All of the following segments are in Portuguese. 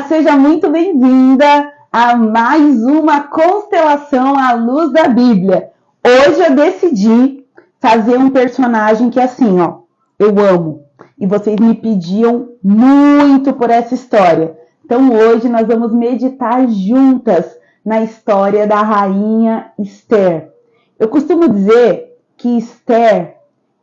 Seja muito bem-vinda a mais uma constelação à luz da Bíblia. Hoje eu decidi fazer um personagem que assim, ó, eu amo. E vocês me pediam muito por essa história. Então hoje nós vamos meditar juntas na história da rainha Esther. Eu costumo dizer que Esther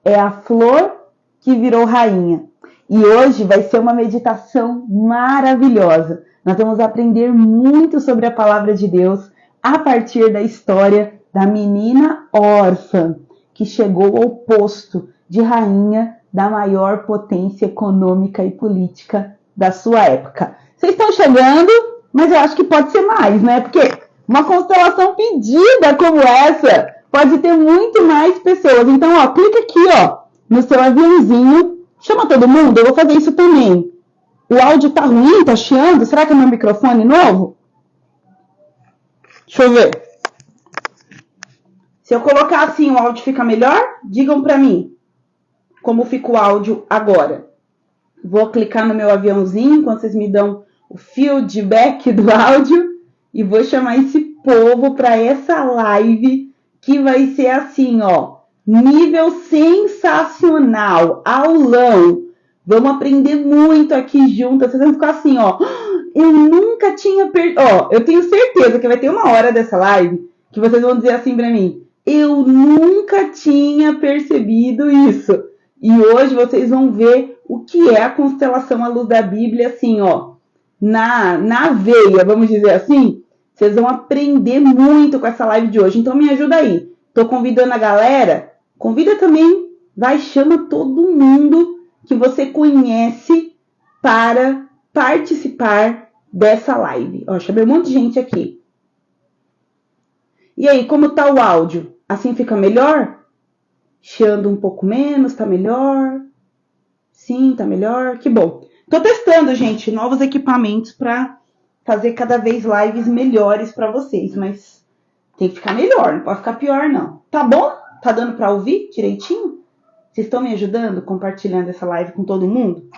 é a flor que virou rainha. E hoje vai ser uma meditação maravilhosa. Nós vamos aprender muito sobre a palavra de Deus a partir da história da menina órfã que chegou ao posto de rainha da maior potência econômica e política da sua época. Vocês estão chegando, mas eu acho que pode ser mais, né? Porque uma constelação pedida como essa pode ter muito mais pessoas. Então, ó, clica aqui, ó, no seu aviãozinho. Chama todo mundo, eu vou fazer isso também. O áudio tá ruim, tá chiando? Será que é meu microfone novo? Deixa eu ver. Se eu colocar assim, o áudio fica melhor? Digam pra mim como fica o áudio agora. Vou clicar no meu aviãozinho, enquanto vocês me dão o feedback do áudio. E vou chamar esse povo pra essa live que vai ser assim, ó. Nível sensacional, aulão. Vamos aprender muito aqui juntas. Vocês vão ficar assim, ó. Eu nunca tinha Ó, eu tenho certeza que vai ter uma hora dessa live que vocês vão dizer assim pra mim. Eu nunca tinha percebido isso. E hoje vocês vão ver o que é a constelação à luz da Bíblia, assim, ó. Na veia, vamos dizer assim. Vocês vão aprender muito com essa live de hoje. Então me ajuda aí. Tô convidando a galera. Convida também, vai, chama todo mundo que você conhece para participar dessa live. Ó, chamei um monte de gente aqui. E aí, como tá o áudio? Assim fica melhor? Chiando um pouco menos, tá melhor? Sim, tá melhor? Que bom. Tô testando, gente, novos equipamentos para fazer cada vez lives melhores para vocês, mas tem que ficar melhor, não pode ficar pior não. Tá bom? Tá dando para ouvir direitinho? Vocês estão me ajudando, compartilhando essa live com todo mundo?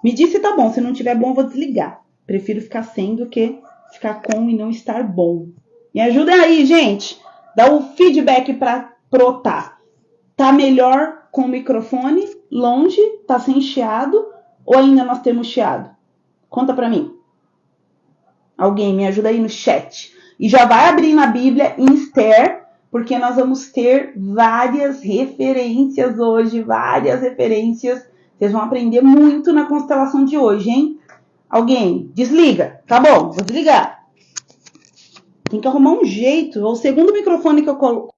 Me diz se tá bom. Se não tiver bom, eu vou desligar. Prefiro ficar sem do que ficar com e não estar bom. Me ajudem aí, gente. Dá o feedback para protar. Tá melhor com o microfone? Longe? Tá sem chiado? Ou ainda nós temos chiado? Conta pra mim. Alguém me ajuda aí no chat. E já vai abrir na Bíblia em Esther, porque nós vamos ter várias referências hoje, várias referências. Vocês vão aprender muito na constelação de hoje, hein? Alguém, desliga. Tá bom, vou desligar. Tem que arrumar um jeito. O segundo microfone que eu coloco.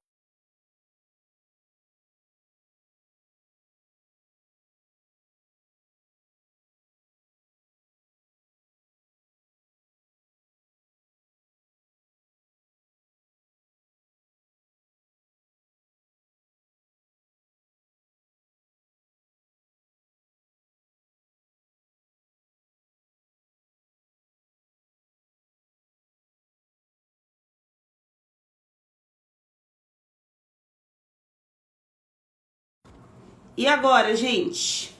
E agora, gente?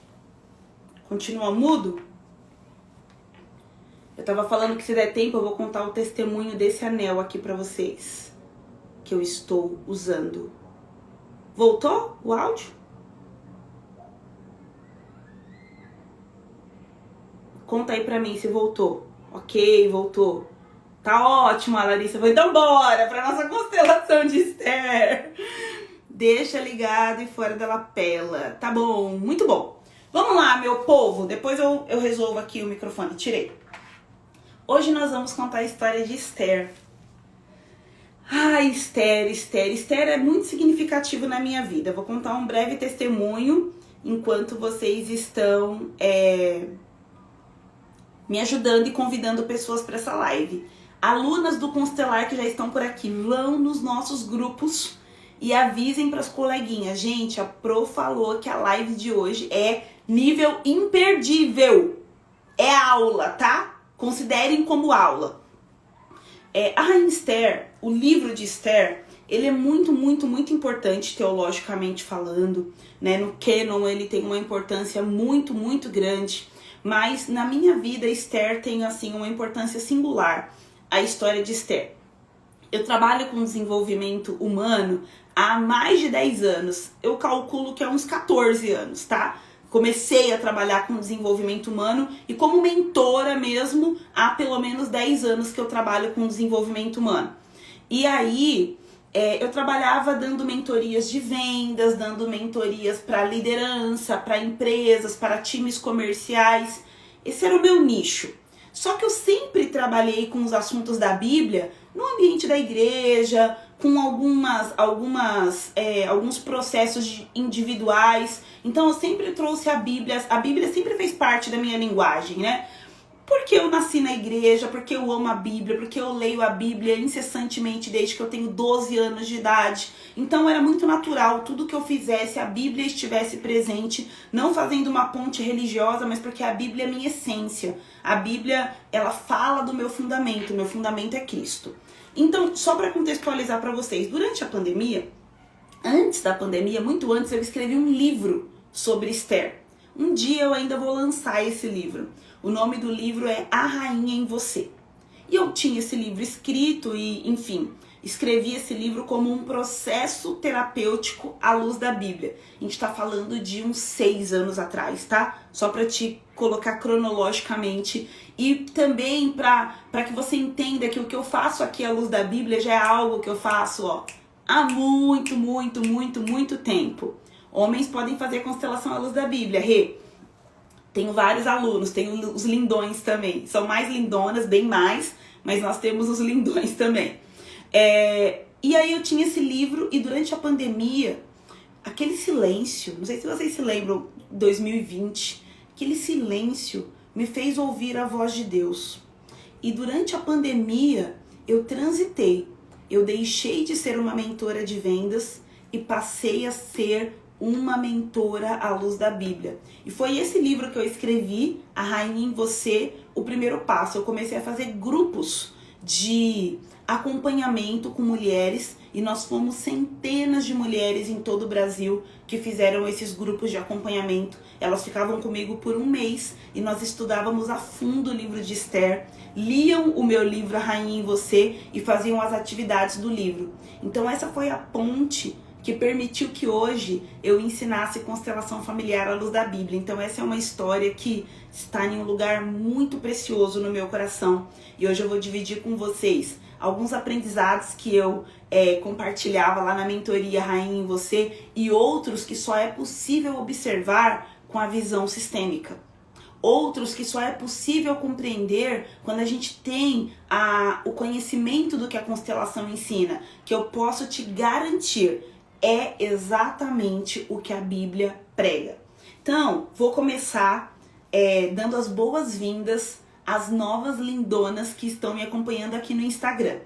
Continua mudo? Eu tava falando que se der tempo eu vou contar o testemunho desse anel aqui pra vocês. Que eu estou usando. Voltou o áudio? Conta aí pra mim se voltou. Ok, voltou. Tá ótimo, a Larissa. Então bora pra nossa constelação de Esther. Deixa ligado e fora da lapela. Tá bom, muito bom. Vamos lá, meu povo. Depois eu resolvo aqui o microfone. Tirei. Hoje nós vamos contar a história de Esther. Ai, Esther é muito significativo na minha vida. Eu vou contar um breve testemunho enquanto vocês estão me ajudando e convidando pessoas para essa live. Alunas do Constelar que já estão por aqui, vão nos nossos grupos e avisem para as coleguinhas. Gente, a Pro falou que a live de hoje é nível imperdível. É aula, tá? Considerem como aula. Esther, o livro de Esther, ele é muito importante teologicamente falando, né? No Canon ele tem uma importância muito grande, mas na minha vida Esther tem assim uma importância singular, a história de Esther. Eu trabalho com desenvolvimento humano há mais de 10 anos, eu calculo que é uns 14 anos, tá? Comecei a trabalhar com desenvolvimento humano e como mentora mesmo, há pelo menos 10 anos que eu trabalho com desenvolvimento humano. E aí, eu trabalhava dando mentorias de vendas, dando mentorias para liderança, para empresas, para times comerciais. Esse era o meu nicho. Só que eu sempre trabalhei com os assuntos da Bíblia no ambiente da igreja, com alguns processos individuais. Então eu sempre trouxe a Bíblia sempre fez parte da minha linguagem, né? Porque eu nasci na igreja, porque eu amo a Bíblia, porque eu leio a Bíblia incessantemente desde que eu tenho 12 anos de idade. Então era muito natural, tudo que eu fizesse, a Bíblia estivesse presente, não fazendo uma ponte religiosa, mas porque a Bíblia é minha essência. A Bíblia, ela fala do meu fundamento é Cristo. Então, só para contextualizar para vocês, durante a pandemia, antes da pandemia, muito antes, eu escrevi um livro sobre Esther. Um dia eu ainda vou lançar esse livro. O nome do livro é A Rainha em Você. E eu tinha esse livro escrito e, enfim, escrevi esse livro como um processo terapêutico à luz da Bíblia. A gente tá falando de uns 6 anos atrás, tá? Só para te colocar cronologicamente e também para que você entenda que o que eu faço aqui à luz da Bíblia já é algo que eu faço, há muito tempo. Homens podem fazer constelação à luz da Bíblia, Tenho vários alunos, tenho os lindões também. São mais lindonas, bem mais, mas nós temos os lindões também. E aí eu tinha esse livro e durante a pandemia, aquele silêncio, não sei se vocês se lembram, 2020, aquele silêncio me fez ouvir a voz de Deus. E durante a pandemia eu transitei, eu deixei de ser uma mentora de vendas e passei a ser uma mentora à luz da Bíblia. E foi esse livro que eu escrevi, A Rainha em Você, o primeiro passo. Eu comecei a fazer grupos de acompanhamento com mulheres e nós fomos centenas de mulheres em todo o Brasil que fizeram esses grupos de acompanhamento. Elas ficavam comigo por 1 mês e nós estudávamos a fundo o livro de Esther, liam o meu livro A Rainha em Você e faziam as atividades do livro. Então essa foi a ponte que permitiu que hoje eu ensinasse constelação familiar à luz da Bíblia. Então essa é uma história que está em um lugar muito precioso no meu coração. E hoje eu vou dividir com vocês alguns aprendizados que eu compartilhava lá na mentoria Rainha em Você e outros que só é possível observar com a visão sistêmica. Outros que só é possível compreender quando a gente tem o conhecimento do que a constelação ensina, que eu posso te garantir é exatamente o que a Bíblia prega. Então, vou começar dando as boas-vindas às novas lindonas que estão me acompanhando aqui no Instagram.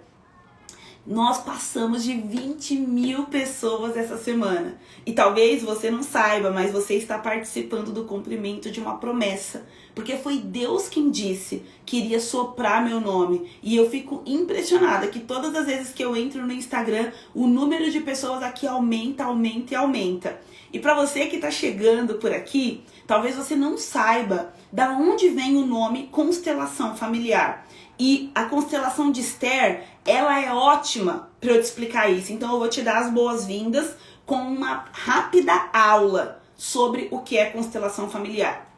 Nós passamos de 20 mil pessoas essa semana. E talvez você não saiba, mas você está participando do cumprimento de uma promessa. Porque foi Deus quem disse que iria soprar meu nome. E eu fico impressionada que todas as vezes que eu entro no Instagram, o número de pessoas aqui aumenta. E para você que está chegando por aqui, talvez você não saiba da onde vem o nome constelação familiar. E a constelação de Esther, ela é ótima para eu te explicar isso. Então eu vou te dar as boas-vindas com uma rápida aula sobre o que é constelação familiar.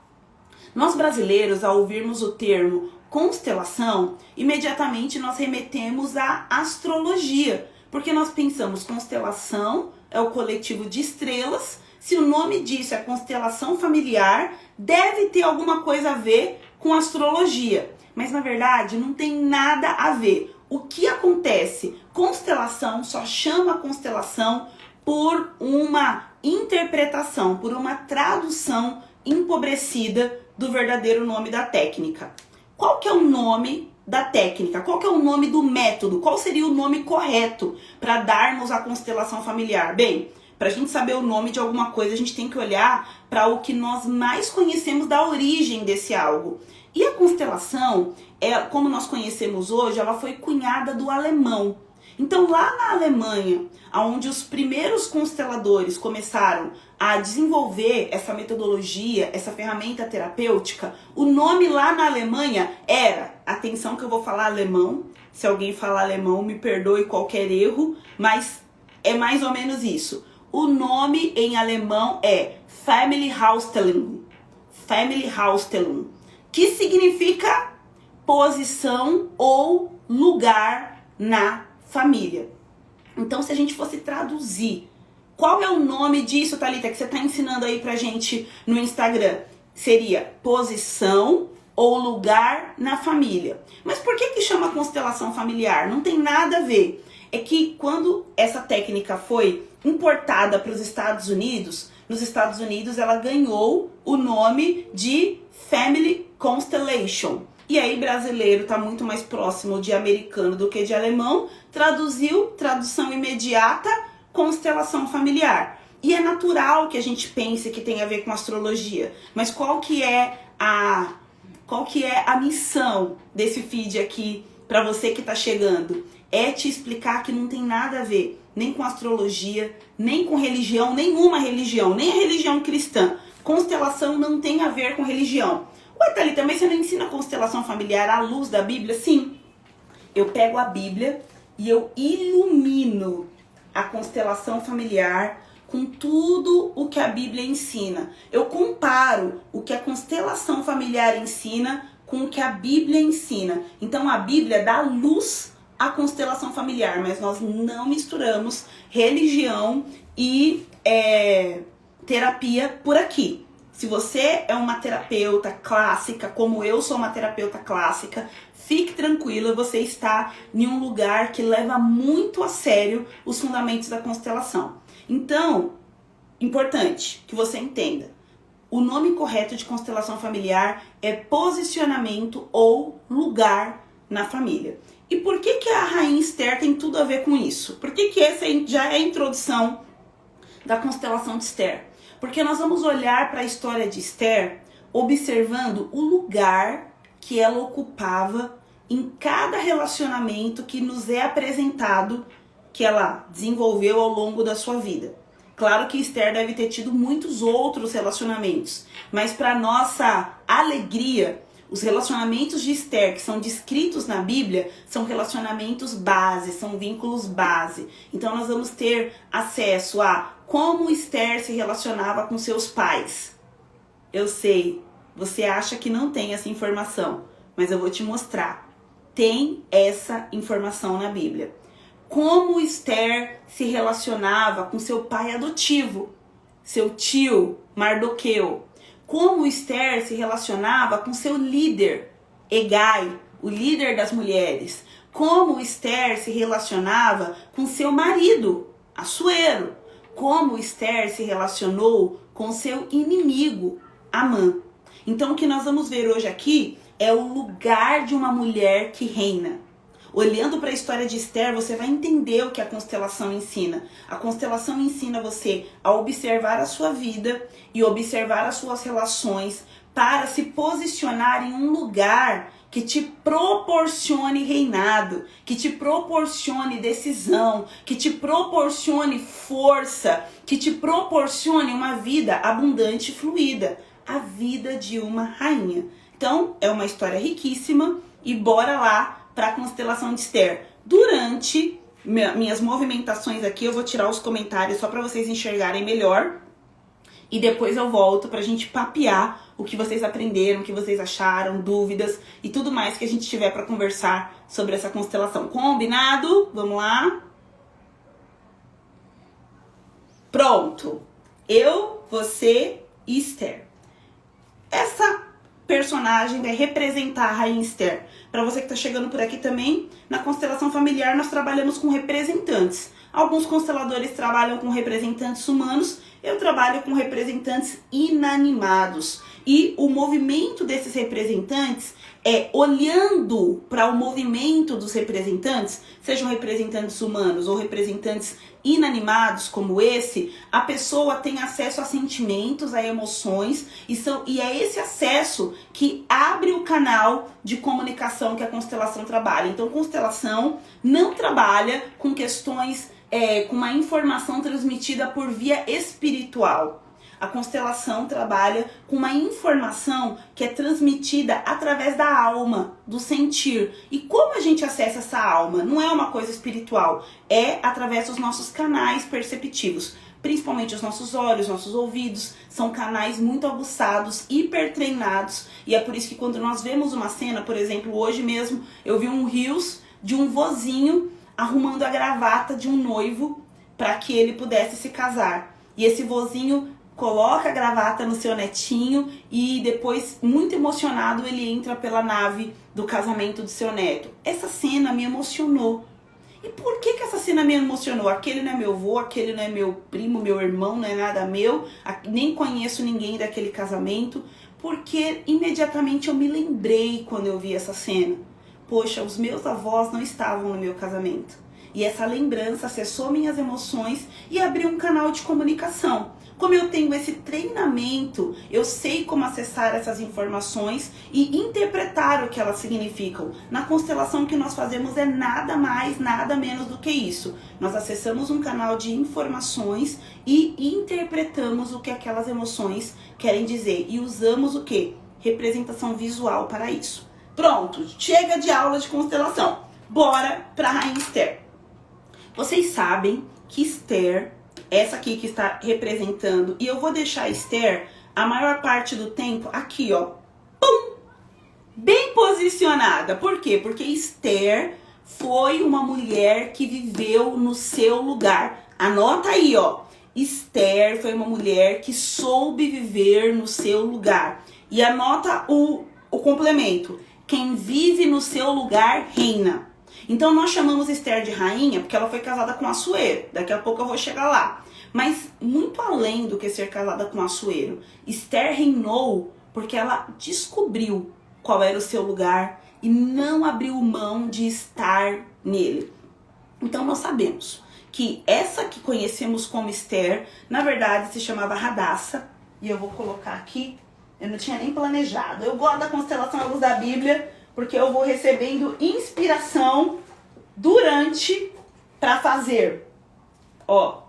Nós brasileiros, ao ouvirmos o termo constelação, imediatamente nós remetemos à astrologia. Porque nós pensamos constelação é o coletivo de estrelas. Se o nome disso é constelação familiar, deve ter alguma coisa a ver com astrologia. Mas na verdade não tem nada a ver. O que acontece? Constelação só chama constelação por uma interpretação, por uma tradução empobrecida do verdadeiro nome da técnica. Qual que é o nome da técnica? Qual que é o nome do método? Qual seria o nome correto para darmos a constelação familiar? Bem, para a gente saber o nome de alguma coisa, a gente tem que olhar para o que nós mais conhecemos da origem desse algo. E a constelação, como nós conhecemos hoje, ela foi cunhada do alemão. Então lá na Alemanha, onde os primeiros consteladores começaram a desenvolver essa metodologia, essa ferramenta terapêutica, o nome lá na Alemanha era, atenção que eu vou falar alemão, se alguém falar alemão me perdoe qualquer erro, mas é mais ou menos isso. O nome em alemão é Familienausstellung, que significa posição ou lugar na família. Então, se a gente fosse traduzir, qual é o nome disso, Thalita, que você está ensinando aí pra gente no Instagram? Seria posição ou lugar na família. Mas por que chama constelação familiar? Não tem nada a ver. É que quando essa técnica foi importada para os Estados Unidos, nos Estados Unidos ela ganhou o nome de Family Constellation. E aí brasileiro está muito mais próximo de americano do que de alemão, tradução imediata, constelação familiar. E é natural que a gente pense que tem a ver com astrologia, mas qual que é a missão desse feed aqui para você que está chegando? É te explicar que não tem nada a ver nem com astrologia, nem com religião, nenhuma religião, nem a religião cristã. Constelação não tem a ver com religião. Ué, Thalita, mas você não ensina constelação familiar à luz da Bíblia? Sim. Eu pego a Bíblia e eu ilumino a constelação familiar com tudo o que a Bíblia ensina. Eu comparo o que a constelação familiar ensina com o que a Bíblia ensina. Então a Bíblia dá luz à constelação familiar, mas nós não misturamos religião e terapia por aqui. Se você é uma terapeuta clássica, como eu sou uma terapeuta clássica, fique tranquila, você está em um lugar que leva muito a sério os fundamentos da constelação. Então, importante que você entenda, o nome correto de constelação familiar é posicionamento ou lugar na família. E por que a Rainha Esther tem tudo a ver com isso? Por que essa já é a introdução da constelação de Esther? Porque nós vamos olhar para a história de Esther observando o lugar que ela ocupava em cada relacionamento que nos é apresentado, que ela desenvolveu ao longo da sua vida. Claro que Esther deve ter tido muitos outros relacionamentos, mas para nossa alegria, os relacionamentos de Esther que são descritos na Bíblia são relacionamentos base, são vínculos base. Então nós vamos ter acesso a como Esther se relacionava com seus pais. Eu sei, você acha que não tem essa informação, mas eu vou te mostrar. Tem essa informação na Bíblia. Como Esther se relacionava com seu pai adotivo, seu tio Mardoqueu. Como Esther se relacionava com seu líder, Hegai, o líder das mulheres. Como Esther se relacionava com seu marido, Assuero. Como Esther se relacionou com seu inimigo, Amã. Então o que nós vamos ver hoje aqui é o lugar de uma mulher que reina. Olhando para a história de Esther, você vai entender o que a constelação ensina. A constelação ensina você a observar a sua vida e observar as suas relações para se posicionar em um lugar que te proporcione reinado, que te proporcione decisão, que te proporcione força, que te proporcione uma vida abundante e fluida, a vida de uma rainha. Então, é uma história riquíssima e bora lá para a constelação de Esther. Durante minhas movimentações aqui, eu vou tirar os comentários só para vocês enxergarem melhor. E depois eu volto pra gente papear o que vocês aprenderam, o que vocês acharam, dúvidas e tudo mais que a gente tiver para conversar sobre essa constelação. Combinado? Vamos lá? Pronto. Eu, você e Esther. Essa personagem vai representar a Rainha Esther. Para você que está chegando por aqui também, na constelação familiar nós trabalhamos com representantes. Alguns consteladores trabalham com representantes humanos, Eu trabalho com representantes inanimados. E o movimento desses representantes é olhando para o movimento dos representantes, sejam representantes humanos ou representantes inanimados como esse, a pessoa tem acesso a sentimentos, a emoções, e é esse acesso que abre o canal de comunicação que a constelação trabalha. Então, constelação não trabalha com questões, com uma informação transmitida por via espiritual. A constelação trabalha com uma informação que é transmitida através da alma, do sentir. E como a gente acessa essa alma? Não é uma coisa espiritual, é através dos nossos canais perceptivos. Principalmente os nossos olhos, nossos ouvidos, são canais muito aguçados, hipertreinados. E é por isso que quando nós vemos uma cena, por exemplo, hoje mesmo, eu vi um reels de um vozinho arrumando a gravata de um noivo para que ele pudesse se casar. E esse vozinho coloca a gravata no seu netinho e depois, muito emocionado, ele entra pela nave do casamento do seu neto. Essa cena me emocionou. E por que essa cena me emocionou? Aquele não é meu avô, aquele não é meu primo, meu irmão, não é nada meu, nem conheço ninguém daquele casamento, porque imediatamente eu me lembrei quando eu vi essa cena. Poxa, os meus avós não estavam no meu casamento. E essa lembrança acessou minhas emoções e abriu um canal de comunicação. Como eu tenho esse treinamento, eu sei como acessar essas informações e interpretar o que elas significam. Na constelação, o que nós fazemos é nada mais, nada menos do que isso. Nós acessamos um canal de informações e interpretamos o que aquelas emoções querem dizer. E usamos o quê? Representação visual para isso. Pronto, chega de aula de constelação. Bora para a Rainha Esther. Vocês sabem que Esther, essa aqui que está representando, e eu vou deixar a Esther a maior parte do tempo aqui, ó, pum, bem posicionada. Por quê? Porque Esther foi uma mulher que viveu no seu lugar. Anota aí, ó. Esther foi uma mulher que soube viver no seu lugar. E anota o complemento. Quem vive no seu lugar reina. Então nós chamamos Esther de rainha porque ela foi casada com Assuero. Daqui a pouco eu vou chegar lá. Mas muito além do que ser casada com Assuero, Esther reinou porque ela descobriu qual era o seu lugar e não abriu mão de estar nele. Então nós sabemos que essa que conhecemos como Esther, na verdade se chamava Radassa. E eu vou colocar aqui, eu não tinha nem planejado. Eu gosto da constelação à luz da Bíblia, porque eu vou recebendo inspiração durante para fazer. Ó,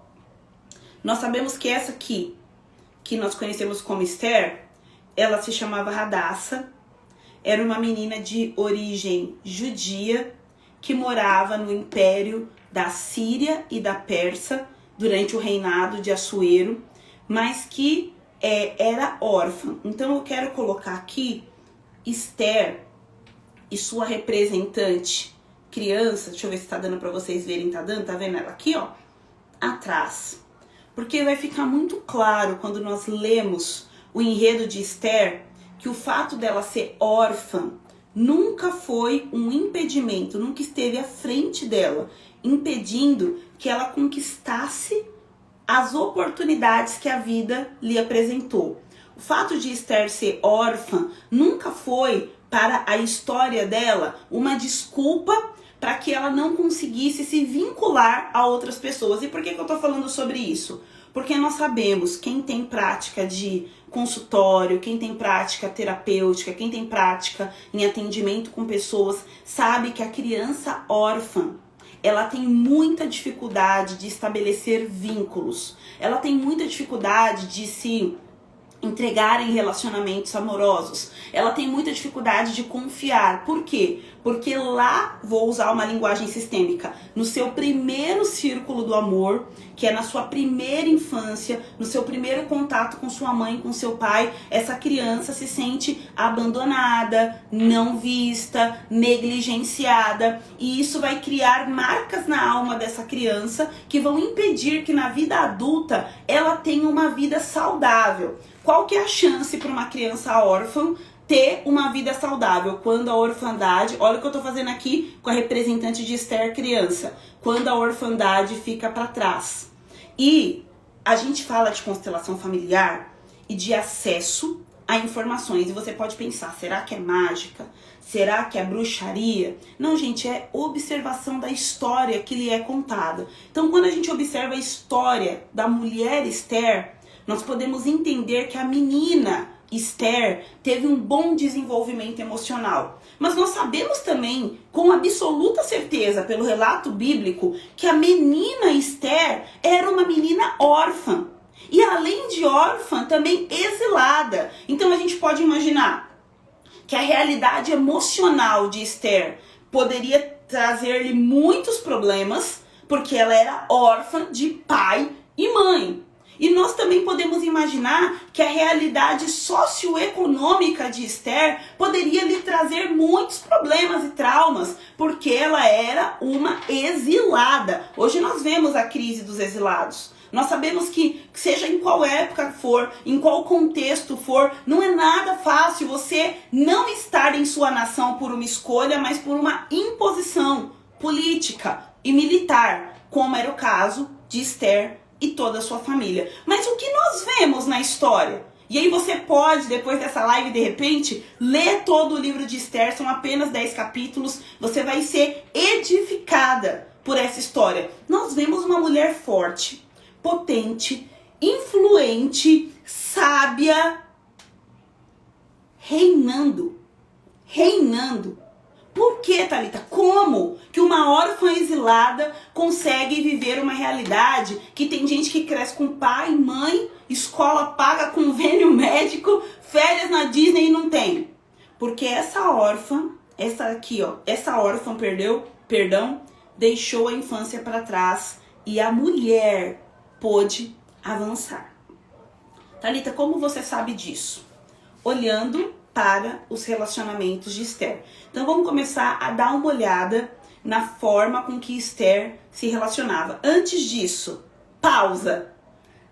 nós sabemos que essa aqui, que nós conhecemos como Esther, ela se chamava Radassa, era uma menina de origem judia que morava no império da Síria e da Pérsia durante o reinado de Assuero, mas que era órfã. Então eu quero colocar aqui Esther e sua representante criança, deixa eu ver se tá dando pra vocês verem, tá dando? Tá vendo ela aqui, ó? Atrás. Porque vai ficar muito claro quando nós lemos o enredo de Esther que o fato dela ser órfã nunca foi um impedimento, nunca esteve à frente dela, impedindo que ela conquistasse as oportunidades que a vida lhe apresentou. O fato de Esther ser órfã nunca foi para a história dela uma desculpa para que ela não conseguisse se vincular a outras pessoas. E por que eu tô falando sobre isso? Porque nós sabemos, quem tem prática de consultório, quem tem prática terapêutica, quem tem prática em atendimento com pessoas, sabe que a criança órfã, ela tem muita dificuldade de estabelecer vínculos. Ela tem muita dificuldade de se entregar em relacionamentos amorosos. Ela tem muita dificuldade de confiar. Por quê? Porque lá, vou usar uma linguagem sistêmica, no seu primeiro círculo do amor, que é na sua primeira infância, no seu primeiro contato com sua mãe, com seu pai, essa criança se sente abandonada, não vista, negligenciada, e isso vai criar marcas na alma dessa criança que vão impedir que na vida adulta ela tenha uma vida saudável. Qual que é a chance para uma criança órfã ter uma vida saudável? Quando a orfandade, olha o que eu tô fazendo aqui com a representante de Esther criança, quando a orfandade fica para trás. E a gente fala de constelação familiar e de acesso a informações. E você pode pensar, será que é mágica? Será que é bruxaria? Não, gente, é observação da história que lhe é contada. Então, quando a gente observa a história da mulher Esther, nós podemos entender que a menina Esther teve um bom desenvolvimento emocional. Mas nós sabemos também, com absoluta certeza, pelo relato bíblico, que a menina Esther era uma menina órfã. E além de órfã, também exilada. Então a gente pode imaginar que a realidade emocional de Esther poderia trazer-lhe muitos problemas, porque ela era órfã de pai e mãe. E nós também podemos imaginar que a realidade socioeconômica de Esther poderia lhe trazer muitos problemas e traumas, porque ela era uma exilada. Hoje nós vemos a crise dos exilados. Nós sabemos que, seja em qual época for, em qual contexto for, não é nada fácil você não estar em sua nação por uma escolha, mas por uma imposição política e militar, como era o caso de Esther e toda a sua família. Mas o que nós vemos na história? E aí você pode, depois dessa live, de repente, ler todo o livro de Esther, são apenas 10 capítulos, você vai ser edificada por essa história. Nós vemos uma mulher forte, potente, influente, sábia, reinando. Por que, Thalita? Como que uma órfã exilada consegue viver uma realidade que tem gente que cresce com pai, mãe, escola paga, convênio médico, férias na Disney e não tem? Porque essa órfã, deixou a infância para trás e a mulher pôde avançar. Thalita, como você sabe disso? Olhando para os relacionamentos de Esther. Então vamos começar a dar uma olhada na forma com que Esther se relacionava. Antes disso, pausa.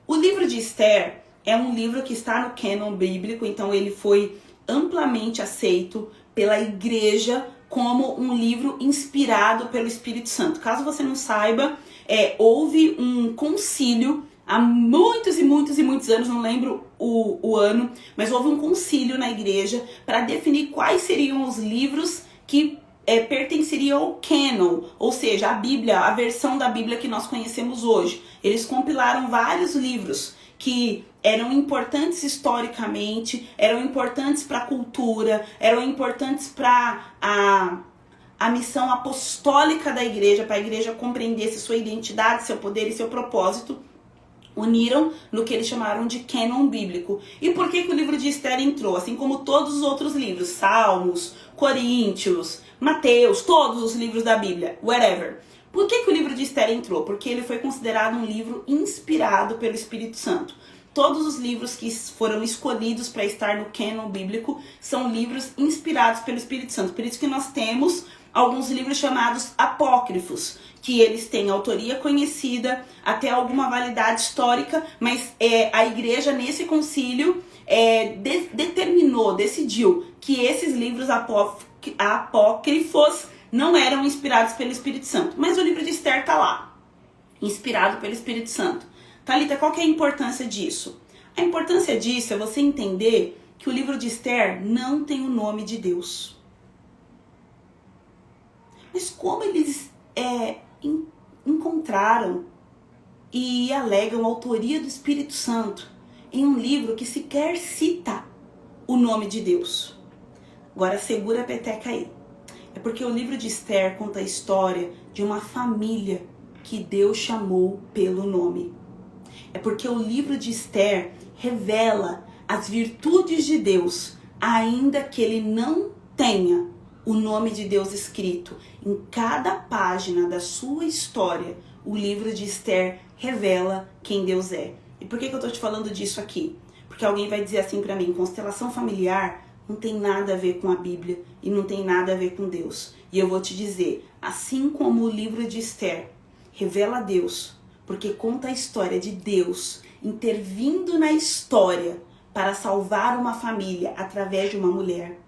O livro de Esther é um livro que está no cânon bíblico, então ele foi amplamente aceito pela igreja como um livro inspirado pelo Espírito Santo. Caso você não saiba, houve um concílio há muitos anos, não lembro o ano, mas houve um concílio na igreja para definir quais seriam os livros que pertenceriam ao canon, ou seja, a Bíblia, a versão da Bíblia que nós conhecemos hoje. Eles compilaram vários livros que eram importantes historicamente, eram importantes para a cultura, eram importantes para a missão apostólica da igreja, para a igreja compreendesse sua identidade, seu poder e seu propósito. Uniram no que eles chamaram de cânon bíblico. E por que o livro de Esther entrou? Assim como todos os outros livros, Salmos, Coríntios, Mateus, todos os livros da Bíblia, whatever. Por que o livro de Esther entrou? Porque ele foi considerado um livro inspirado pelo Espírito Santo. Todos os livros que foram escolhidos para estar no cânon bíblico são livros inspirados pelo Espírito Santo. Por isso que nós temos alguns livros chamados apócrifos, que eles têm autoria conhecida, até alguma validade histórica, mas a igreja nesse concílio decidiu que esses livros apócrifos não eram inspirados pelo Espírito Santo. Mas o livro de Esther está lá, inspirado pelo Espírito Santo. Thalita, qual que é a importância disso? A importância disso é você entender que o livro de Esther não tem o nome de Deus. Mas como eles encontraram e alegam a autoria do Espírito Santo em um livro que sequer cita o nome de Deus? Agora segura a peteca aí. É porque o livro de Esther conta a história de uma família que Deus chamou pelo nome. É porque o livro de Esther revela as virtudes de Deus, ainda que ele não tenha o nome de Deus escrito. Em cada página da sua história, o livro de Esther revela quem Deus é. E por que eu estou te falando disso aqui? Porque alguém vai dizer assim para mim, constelação familiar não tem nada a ver com a Bíblia e não tem nada a ver com Deus. E eu vou te dizer, assim como o livro de Esther revela Deus, porque conta a história de Deus intervindo na história para salvar uma família através de uma mulher.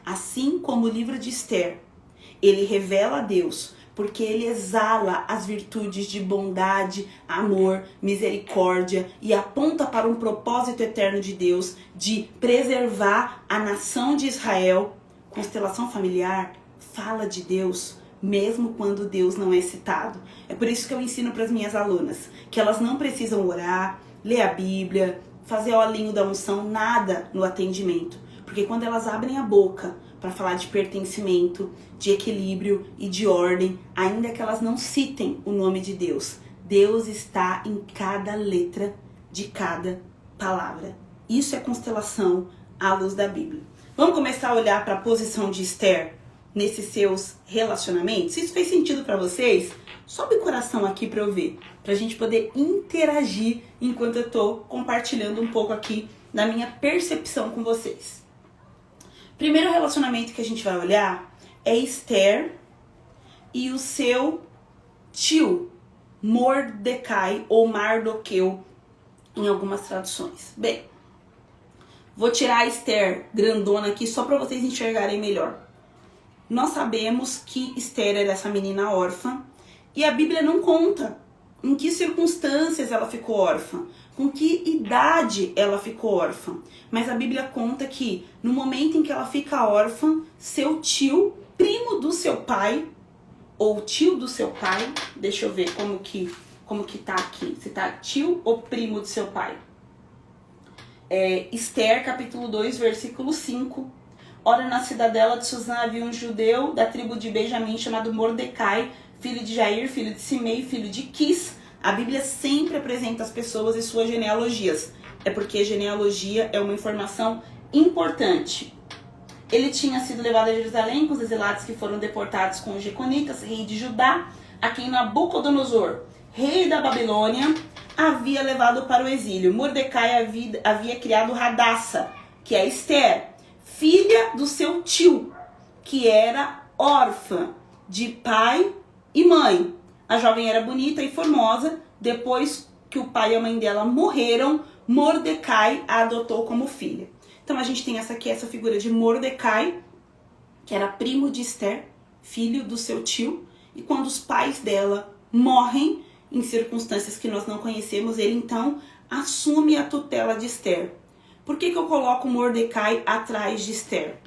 Assim como o livro de Esther, ele revela a Deus, porque ele exala as virtudes de bondade, amor, misericórdia e aponta para um propósito eterno de Deus de preservar a nação de Israel. Constelação familiar fala de Deus mesmo quando Deus não é citado. É por isso que eu ensino para as minhas alunas que elas não precisam orar, ler a Bíblia, fazer olhinho da unção, nada no atendimento. Porque quando elas abrem a boca para falar de pertencimento, de equilíbrio e de ordem, ainda que elas não citem o nome de Deus, Deus está em cada letra de cada palavra. Isso é constelação à luz da Bíblia. Vamos começar a olhar para a posição de Esther nesses seus relacionamentos? Se isso fez sentido para vocês, sobe o coração aqui para eu ver, para a gente poder interagir enquanto eu estou compartilhando um pouco aqui da minha percepção com vocês. Primeiro relacionamento que a gente vai olhar é Esther e o seu tio, Mordecai ou Mardoqueu, em algumas traduções. Bem, vou tirar a Esther grandona aqui só para vocês enxergarem melhor. Nós sabemos que Esther era essa menina órfã e a Bíblia não conta em que circunstâncias ela ficou órfã, com que idade ela ficou órfã. Mas a Bíblia conta que no momento em que ela fica órfã, seu tio, primo do seu pai, ou tio do seu pai, deixa eu ver como que tá aqui, se tá tio ou primo do seu pai. Esther, capítulo 2, versículo 5. Ora, na cidadela de Susã havia um judeu da tribo de Benjamim chamado Mordecai, filho de Jair, filho de Simei, filho de Quis. A Bíblia sempre apresenta as pessoas e suas genealogias. É porque genealogia é uma informação importante. Ele tinha sido levado a Jerusalém com os exilados que foram deportados com os Jeconitas, rei de Judá, a quem Nabucodonosor, rei da Babilônia, havia levado para o exílio. Mordecai havia criado Hadassa, que é Esther, filha do seu tio, que era órfã de pai e mãe. A jovem era bonita e formosa. Depois que o pai e a mãe dela morreram, Mordecai a adotou como filha. Então a gente tem essa figura de Mordecai, que era primo de Esther, filho do seu tio. E quando os pais dela morrem, em circunstâncias que nós não conhecemos, ele então assume a tutela de Esther. Por que eu coloco Mordecai atrás de Esther?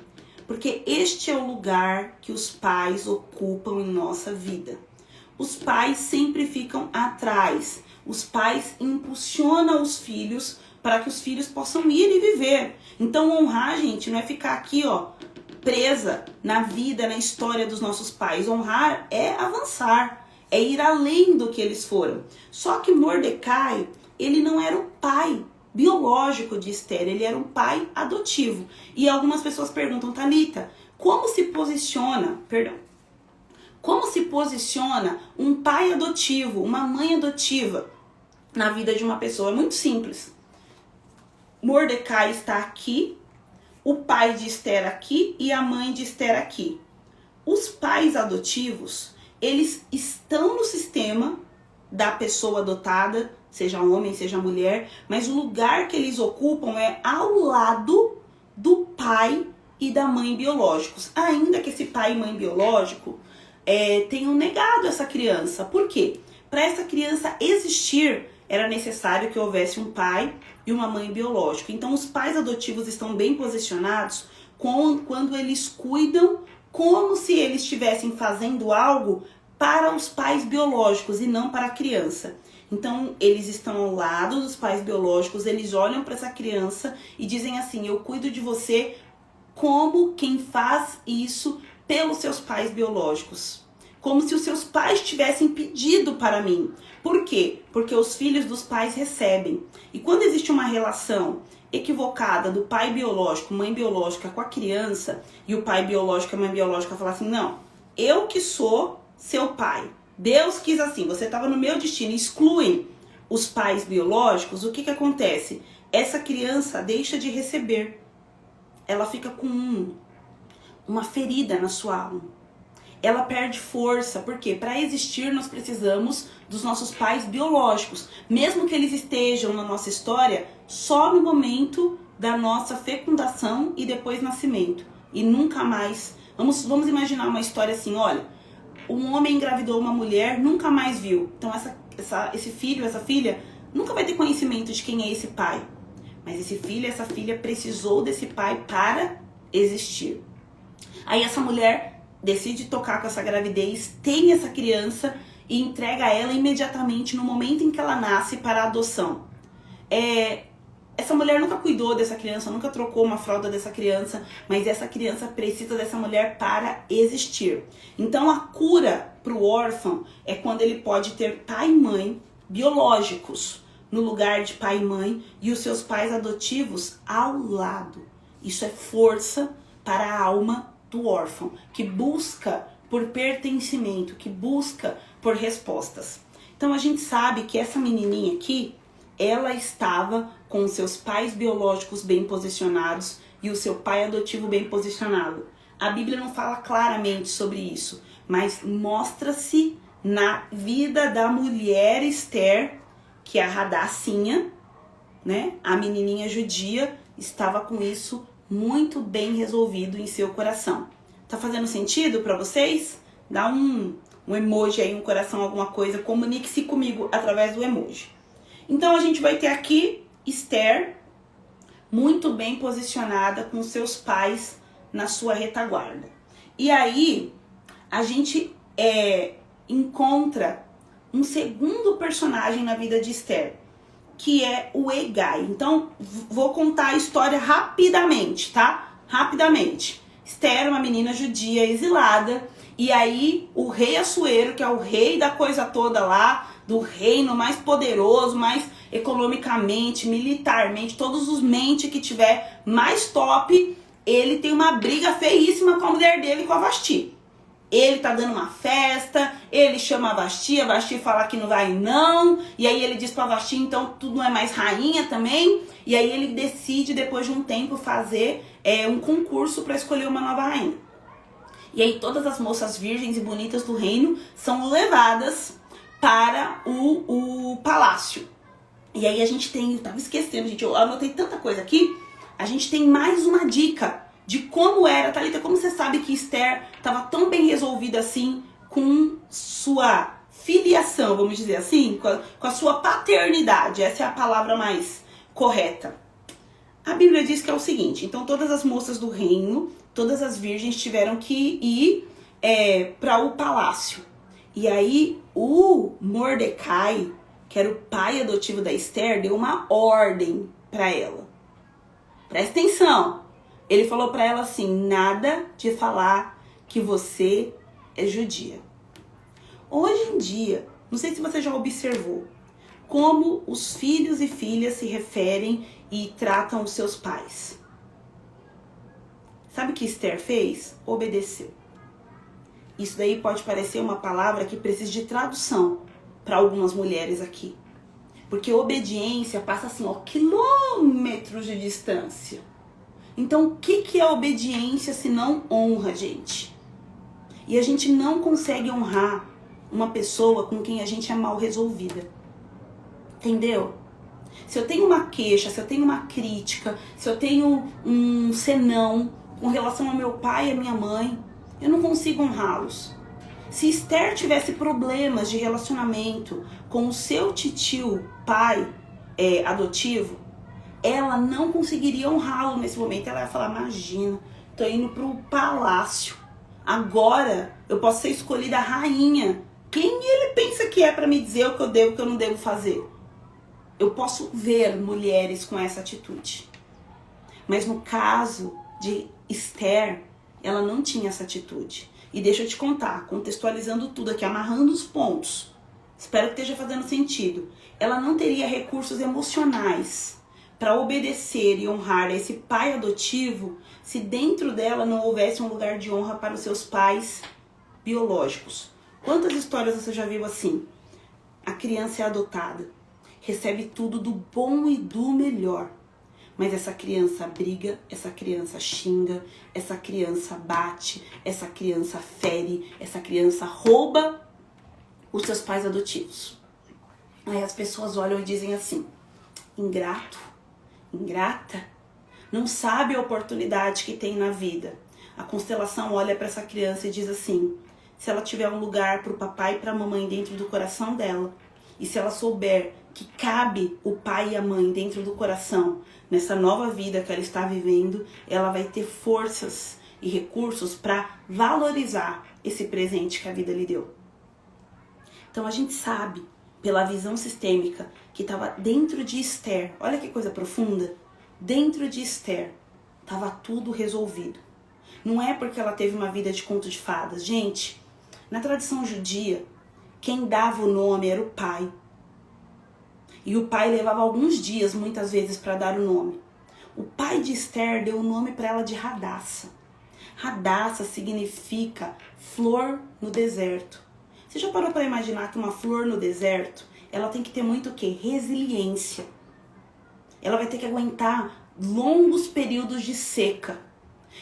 Porque este é o lugar que os pais ocupam em nossa vida. Os pais sempre ficam atrás. Os pais impulsionam os filhos para que os filhos possam ir e viver. Então honrar, gente, não é ficar aqui, presa na vida, na história dos nossos pais. Honrar é avançar, é ir além do que eles foram. Só que Mordecai, ele não era o pai biológico de Esther, ele era um pai adotivo. E algumas pessoas perguntam, Thalita, como se posiciona um pai adotivo, uma mãe adotiva na vida de uma pessoa? É muito simples. Mordecai está aqui, o pai de Esther aqui e a mãe de Esther aqui. Os pais adotivos, eles estão no sistema da pessoa adotada, seja homem, seja mulher, mas o lugar que eles ocupam é ao lado do pai e da mãe biológicos. Ainda que esse pai e mãe biológico tenham negado essa criança. Por quê? Para essa criança existir, era necessário que houvesse um pai e uma mãe biológica. Então os pais adotivos estão bem posicionados quando eles cuidam como se eles estivessem fazendo algo para os pais biológicos e não para a criança. Então, eles estão ao lado dos pais biológicos, eles olham para essa criança e dizem assim, eu cuido de você como quem faz isso pelos seus pais biológicos. Como se os seus pais tivessem pedido para mim. Por quê? Porque os filhos dos pais recebem. E quando existe uma relação equivocada do pai biológico, mãe biológica com a criança, e o pai biológico e a mãe biológica falam assim, não, eu que sou seu pai. Deus quis assim, você estava no meu destino, excluem os pais biológicos, o que acontece? Essa criança deixa de receber, ela fica com uma ferida na sua alma, ela perde força, porque para existir nós precisamos dos nossos pais biológicos, mesmo que eles estejam na nossa história só no momento da nossa fecundação e depois nascimento, e nunca mais. Vamos imaginar uma história assim, olha, um homem engravidou uma mulher, nunca mais viu. Então esse filho, essa filha, nunca vai ter conhecimento de quem é esse pai. Mas esse filho, essa filha precisou desse pai para existir. Aí essa mulher decide tocar com essa gravidez, tem essa criança e entrega ela imediatamente no momento em que ela nasce para a adoção. Essa mulher nunca cuidou dessa criança, nunca trocou uma fralda dessa criança, mas essa criança precisa dessa mulher para existir. Então a cura para o órfão é quando ele pode ter pai e mãe biológicos no lugar de pai e mãe e os seus pais adotivos ao lado. Isso é força para a alma do órfão, que busca por pertencimento, que busca por respostas. Então a gente sabe que essa menininha aqui, ela estava com os seus pais biológicos bem posicionados e o seu pai adotivo bem posicionado. A Bíblia não fala claramente sobre isso, mas mostra-se na vida da mulher Esther, que é a Hadacinha, né? A menininha judia estava com isso muito bem resolvido em seu coração. Tá fazendo sentido para vocês? Dá um emoji aí, um coração, alguma coisa, comunique-se comigo através do emoji. Então a gente vai ter aqui Esther muito bem posicionada com seus pais na sua retaguarda. E aí a gente encontra um segundo personagem na vida de Esther, que é o Hegai. Então vou contar a história rapidamente, tá? Rapidamente. Esther é uma menina judia exilada, e aí o rei Assuero, que é o rei da coisa toda lá, do reino mais poderoso, mais economicamente, militarmente, todos os mentes que tiver mais top, ele tem uma briga feíssima com a mulher dele, com a Vasti. Ele tá dando uma festa, ele chama a Vasti fala que não vai não, e aí ele diz pra Vasti, então tu não é mais rainha também, e aí ele decide, depois de um tempo, fazer um concurso para escolher uma nova rainha. E aí todas as moças virgens e bonitas do reino são levadas para o palácio. E aí a gente tem, eu tava esquecendo, gente, eu anotei tanta coisa aqui, a gente tem mais uma dica de como era, Thalita, como você sabe que Esther estava tão bem resolvida assim com sua filiação, vamos dizer assim, com a sua paternidade, essa é a palavra mais correta. A Bíblia diz que é o seguinte, então todas as moças do reino, todas as virgens tiveram que ir para o palácio. E aí o Mordecai, que era o pai adotivo da Esther, deu uma ordem para ela. Presta atenção. Ele falou para ela assim, nada de falar que você é judia. Hoje em dia, não sei se você já observou, como os filhos e filhas se referem e tratam os seus pais. Sabe o que Esther fez? Obedeceu. Isso daí pode parecer uma palavra que precisa de tradução para algumas mulheres aqui. Porque obediência passa assim, ó, quilômetros de distância. Então, o que é obediência se não honra, gente? E a gente não consegue honrar uma pessoa com quem a gente é mal resolvida. Entendeu? Se eu tenho uma queixa, se eu tenho uma crítica, se eu tenho um senão com relação ao meu pai e à minha mãe, eu não consigo honrá-los. Se Esther tivesse problemas de relacionamento com o seu titio, pai adotivo, ela não conseguiria honrá-lo nesse momento. Ela ia falar, imagina, tô indo pro palácio. Agora eu posso ser escolhida rainha. Quem ele pensa que é para me dizer o que eu devo e o que eu não devo fazer? Eu posso ver mulheres com essa atitude. Mas no caso de Esther, ela não tinha essa atitude. E deixa eu te contar, contextualizando tudo aqui, amarrando os pontos. Espero que esteja fazendo sentido. Ela não teria recursos emocionais para obedecer e honrar esse pai adotivo se dentro dela não houvesse um lugar de honra para os seus pais biológicos. Quantas histórias você já viu assim? A criança é adotada, recebe tudo do bom e do melhor. Mas essa criança briga, essa criança xinga, essa criança bate, essa criança fere, essa criança rouba os seus pais adotivos. Aí as pessoas olham e dizem assim, ingrato, ingrata, não sabe a oportunidade que tem na vida. A constelação olha para essa criança e diz assim, se ela tiver um lugar para o papai e para a mamãe dentro do coração dela. E se ela souber que cabe o pai e a mãe dentro do coração, nessa nova vida que ela está vivendo, ela vai ter forças e recursos para valorizar esse presente que a vida lhe deu. Então a gente sabe, pela visão sistêmica, que estava dentro de Esther, olha que coisa profunda, dentro de Esther estava tudo resolvido. Não é porque ela teve uma vida de conto de fadas. Gente, na tradição judia, quem dava o nome era o pai. E o pai levava alguns dias, muitas vezes, para dar o nome. O pai de Esther deu o nome para ela de Hadassah. Hadassah significa flor no deserto. Você já parou para imaginar que uma flor no deserto, ela tem que ter muito o quê? Resiliência. Ela vai ter que aguentar longos períodos de seca.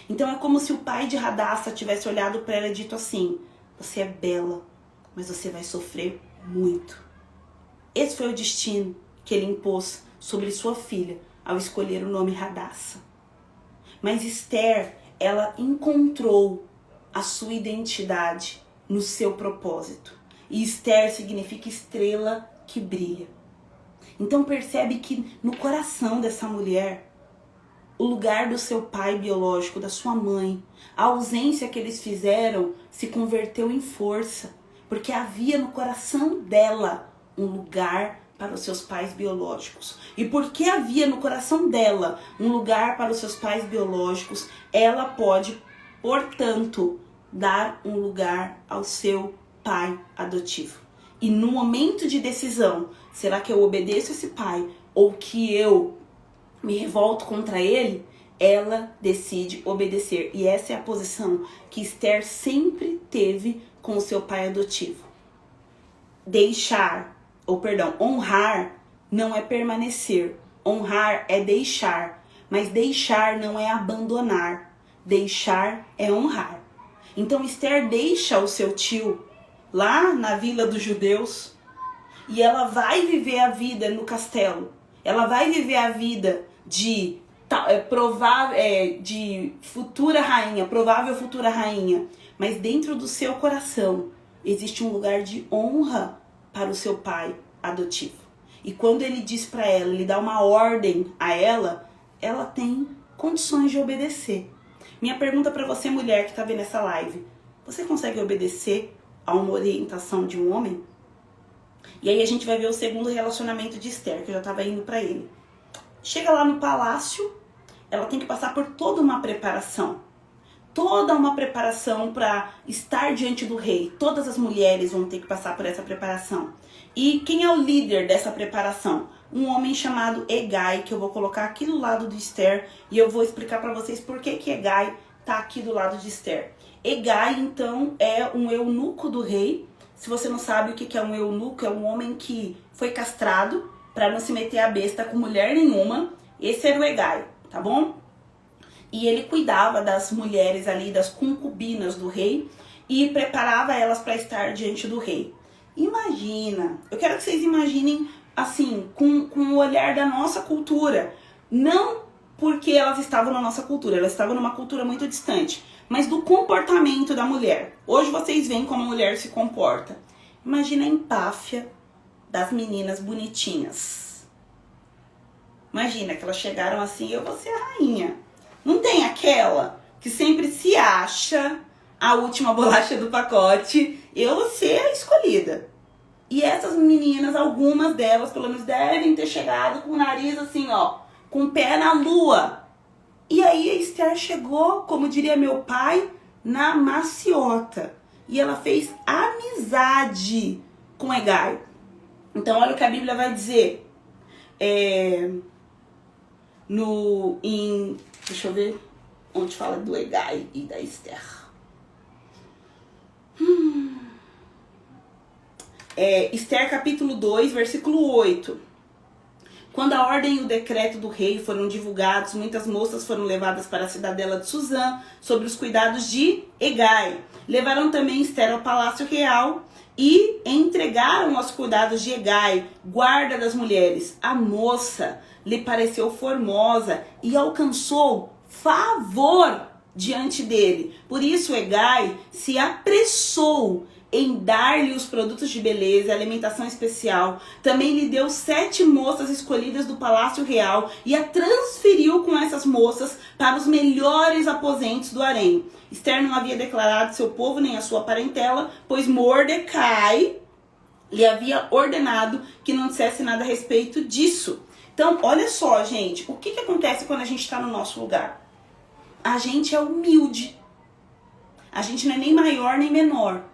Então é como se o pai de Hadassah tivesse olhado para ela e dito assim: você é bela, mas você vai sofrer muito. Esse foi o destino que ele impôs sobre sua filha ao escolher o nome Hadassah. Mas Esther, ela encontrou a sua identidade no seu propósito. E Esther significa estrela que brilha. Então percebe que no coração dessa mulher, o lugar do seu pai biológico, da sua mãe, a ausência que eles fizeram se converteu em força, porque havia no coração dela um lugar para os seus pais biológicos. E porque havia no coração dela um lugar para os seus pais biológicos, ela pode, portanto, dar um lugar ao seu pai adotivo. E no momento de decisão, será que eu obedeço esse pai ou que eu me revolto contra ele? Ela decide obedecer. E essa é a posição que Esther sempre teve com o seu pai adotivo. Honrar não é permanecer. Honrar é deixar. Mas deixar não é abandonar. Deixar é honrar. Então Esther deixa o seu tio lá na vila dos judeus e ela vai viver a vida no castelo. Ela vai viver a vida de futura rainha, provável futura rainha. Mas dentro do seu coração existe um lugar de honra para o seu pai adotivo. E quando ele diz para ela, ele dá uma ordem a ela, ela tem condições de obedecer. Minha pergunta para você, mulher que está vendo essa live: você consegue obedecer a uma orientação de um homem? E aí a gente vai ver o segundo relacionamento de Esther, que eu já estava indo para ele. Chega lá no palácio, ela tem que passar por toda uma preparação. Toda uma preparação para estar diante do rei. Todas as mulheres vão ter que passar por essa preparação. E quem é o líder dessa preparação? Um homem chamado Hegai, que eu vou colocar aqui do lado de Esther. E eu vou explicar para vocês por que Hegai está aqui do lado de Esther. Hegai, então, é um eunuco do rei. Se você não sabe o que é um eunuco, é um homem que foi castrado para não se meter a besta com mulher nenhuma. Esse era o Hegai, tá bom? E ele cuidava das mulheres ali, das concubinas do rei, e preparava elas para estar diante do rei. Imagina, eu quero que vocês imaginem assim, com o olhar da nossa cultura. Não porque elas estavam na nossa cultura, elas estavam numa cultura muito distante, mas do comportamento da mulher. Hoje vocês veem como a mulher se comporta. Imagina a empáfia das meninas bonitinhas. Imagina que elas chegaram assim: eu vou ser a rainha. Não tem aquela que sempre se acha a última bolacha do pacote? Eu vou ser a escolhida. E essas meninas, algumas delas, pelo menos, devem ter chegado com o nariz assim, ó, com o pé na lua. E aí a Esther chegou, como diria meu pai, na maciota. E ela fez amizade com Hegai. Então olha o que a Bíblia vai dizer. Deixa eu ver onde fala do Hegai e da Esther. Esther capítulo 2, versículo 8. Quando a ordem e o decreto do rei foram divulgados, muitas moças foram levadas para a cidadela de Suzã, sob os cuidados de Hegai. Levaram também Esther ao palácio real e entregaram aos cuidados de Hegai, guarda das mulheres. A moça lhe pareceu formosa e alcançou favor diante dele. Por isso Hegai se apressou em dar-lhe os produtos de beleza, alimentação especial. Também lhe deu 7 moças escolhidas do palácio real e a transferiu com essas moças para os melhores aposentos do harém. Esther não havia declarado seu povo nem a sua parentela, pois Mordecai lhe havia ordenado que não dissesse nada a respeito disso. Então, olha só, gente, o que acontece quando a gente está no nosso lugar? A gente é humilde. A gente não é nem maior nem menor.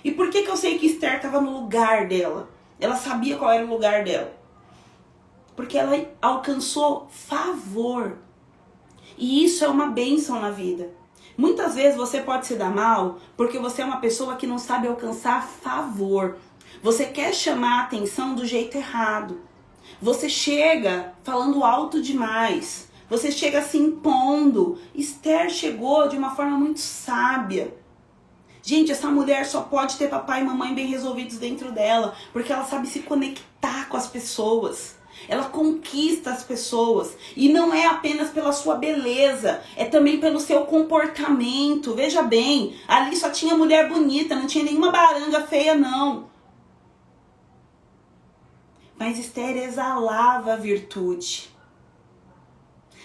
E por que eu sei que Esther estava no lugar dela? Ela sabia qual era o lugar dela. Porque ela alcançou favor. E isso é uma bênção na vida. Muitas vezes você pode se dar mal porque você é uma pessoa que não sabe alcançar favor. Você quer chamar a atenção do jeito errado. Você chega falando alto demais. Você chega se impondo. Esther chegou de uma forma muito sábia. Gente, essa mulher só pode ter papai e mamãe bem resolvidos dentro dela, porque ela sabe se conectar com as pessoas. Ela conquista as pessoas. E não é apenas pela sua beleza, é também pelo seu comportamento. Veja bem, ali só tinha mulher bonita, não tinha nenhuma baranga feia, não. Mas Esther exalava a virtude.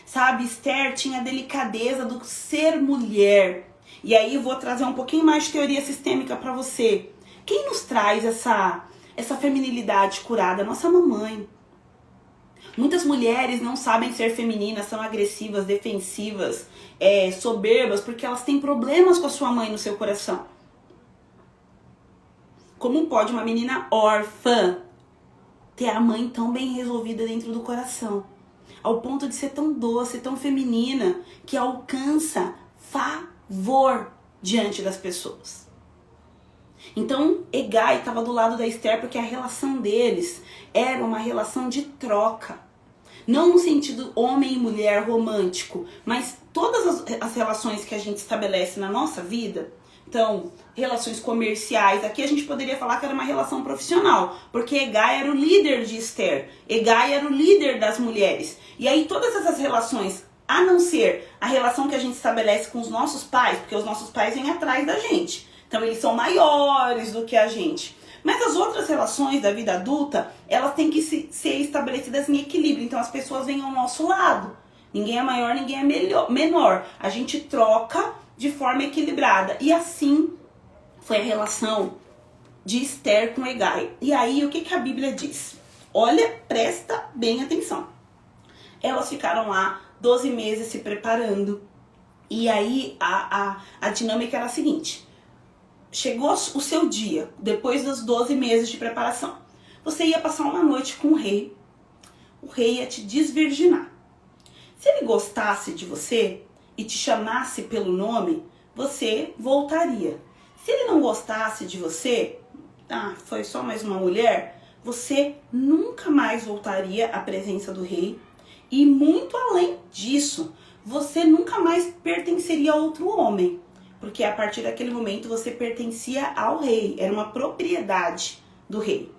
Sabe, Esther tinha a delicadeza do ser mulher. E aí eu vou trazer um pouquinho mais de teoria sistêmica para você. Quem nos traz essa feminilidade curada? Nossa mamãe. Muitas mulheres não sabem ser femininas, são agressivas, defensivas, soberbas, porque elas têm problemas com a sua mãe no seu coração. Como pode uma menina órfã ter a mãe tão bem resolvida dentro do coração? Ao ponto de ser tão doce, tão feminina, que alcança favor diante das pessoas. Então, Hegai estava do lado da Esther porque a relação deles era uma relação de troca. Não no sentido homem e mulher romântico, mas todas as relações que a gente estabelece na nossa vida. Então, relações comerciais, aqui a gente poderia falar que era uma relação profissional, porque Hegai era o líder de Esther, Hegai era o líder das mulheres. E aí todas essas relações, a não ser a relação que a gente estabelece com os nossos pais, porque os nossos pais vêm atrás da gente, então eles são maiores do que a gente. Mas as outras relações da vida adulta, elas têm que ser estabelecidas em equilíbrio, então as pessoas vêm ao nosso lado. Ninguém é maior, ninguém é menor. A gente troca de forma equilibrada. E assim foi a relação de Esther com Hegai. E aí, o que a Bíblia diz? Olha, presta bem atenção. Elas ficaram lá 12 meses se preparando. E aí, a dinâmica era a seguinte. Chegou o seu dia, depois dos 12 meses de preparação. Você ia passar uma noite com o rei. O rei ia te desvirginar. Se ele gostasse de você e te chamasse pelo nome, você voltaria. Se ele não gostasse de você, foi só mais uma mulher, você nunca mais voltaria à presença do rei. E muito além disso, você nunca mais pertenceria a outro homem. Porque a partir daquele momento você pertencia ao rei, era uma propriedade do rei.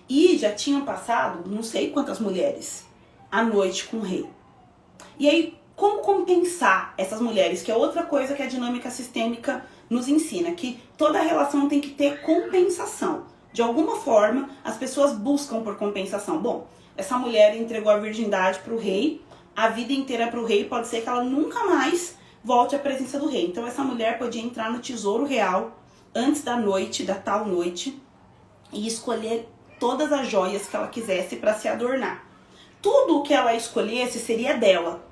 E já tinham passado não sei quantas mulheres à noite com o rei. E aí, como compensar essas mulheres? Que é outra coisa que a dinâmica sistêmica nos ensina, que toda relação tem que ter compensação. De alguma forma, as pessoas buscam por compensação. Bom, essa mulher entregou a virgindade para o rei, a vida inteira para o rei, pode ser que ela nunca mais volte à presença do rei. Então essa mulher podia entrar no tesouro real antes da noite, da tal noite, e escolher todas as joias que ela quisesse para se adornar. Tudo o que ela escolhesse seria dela.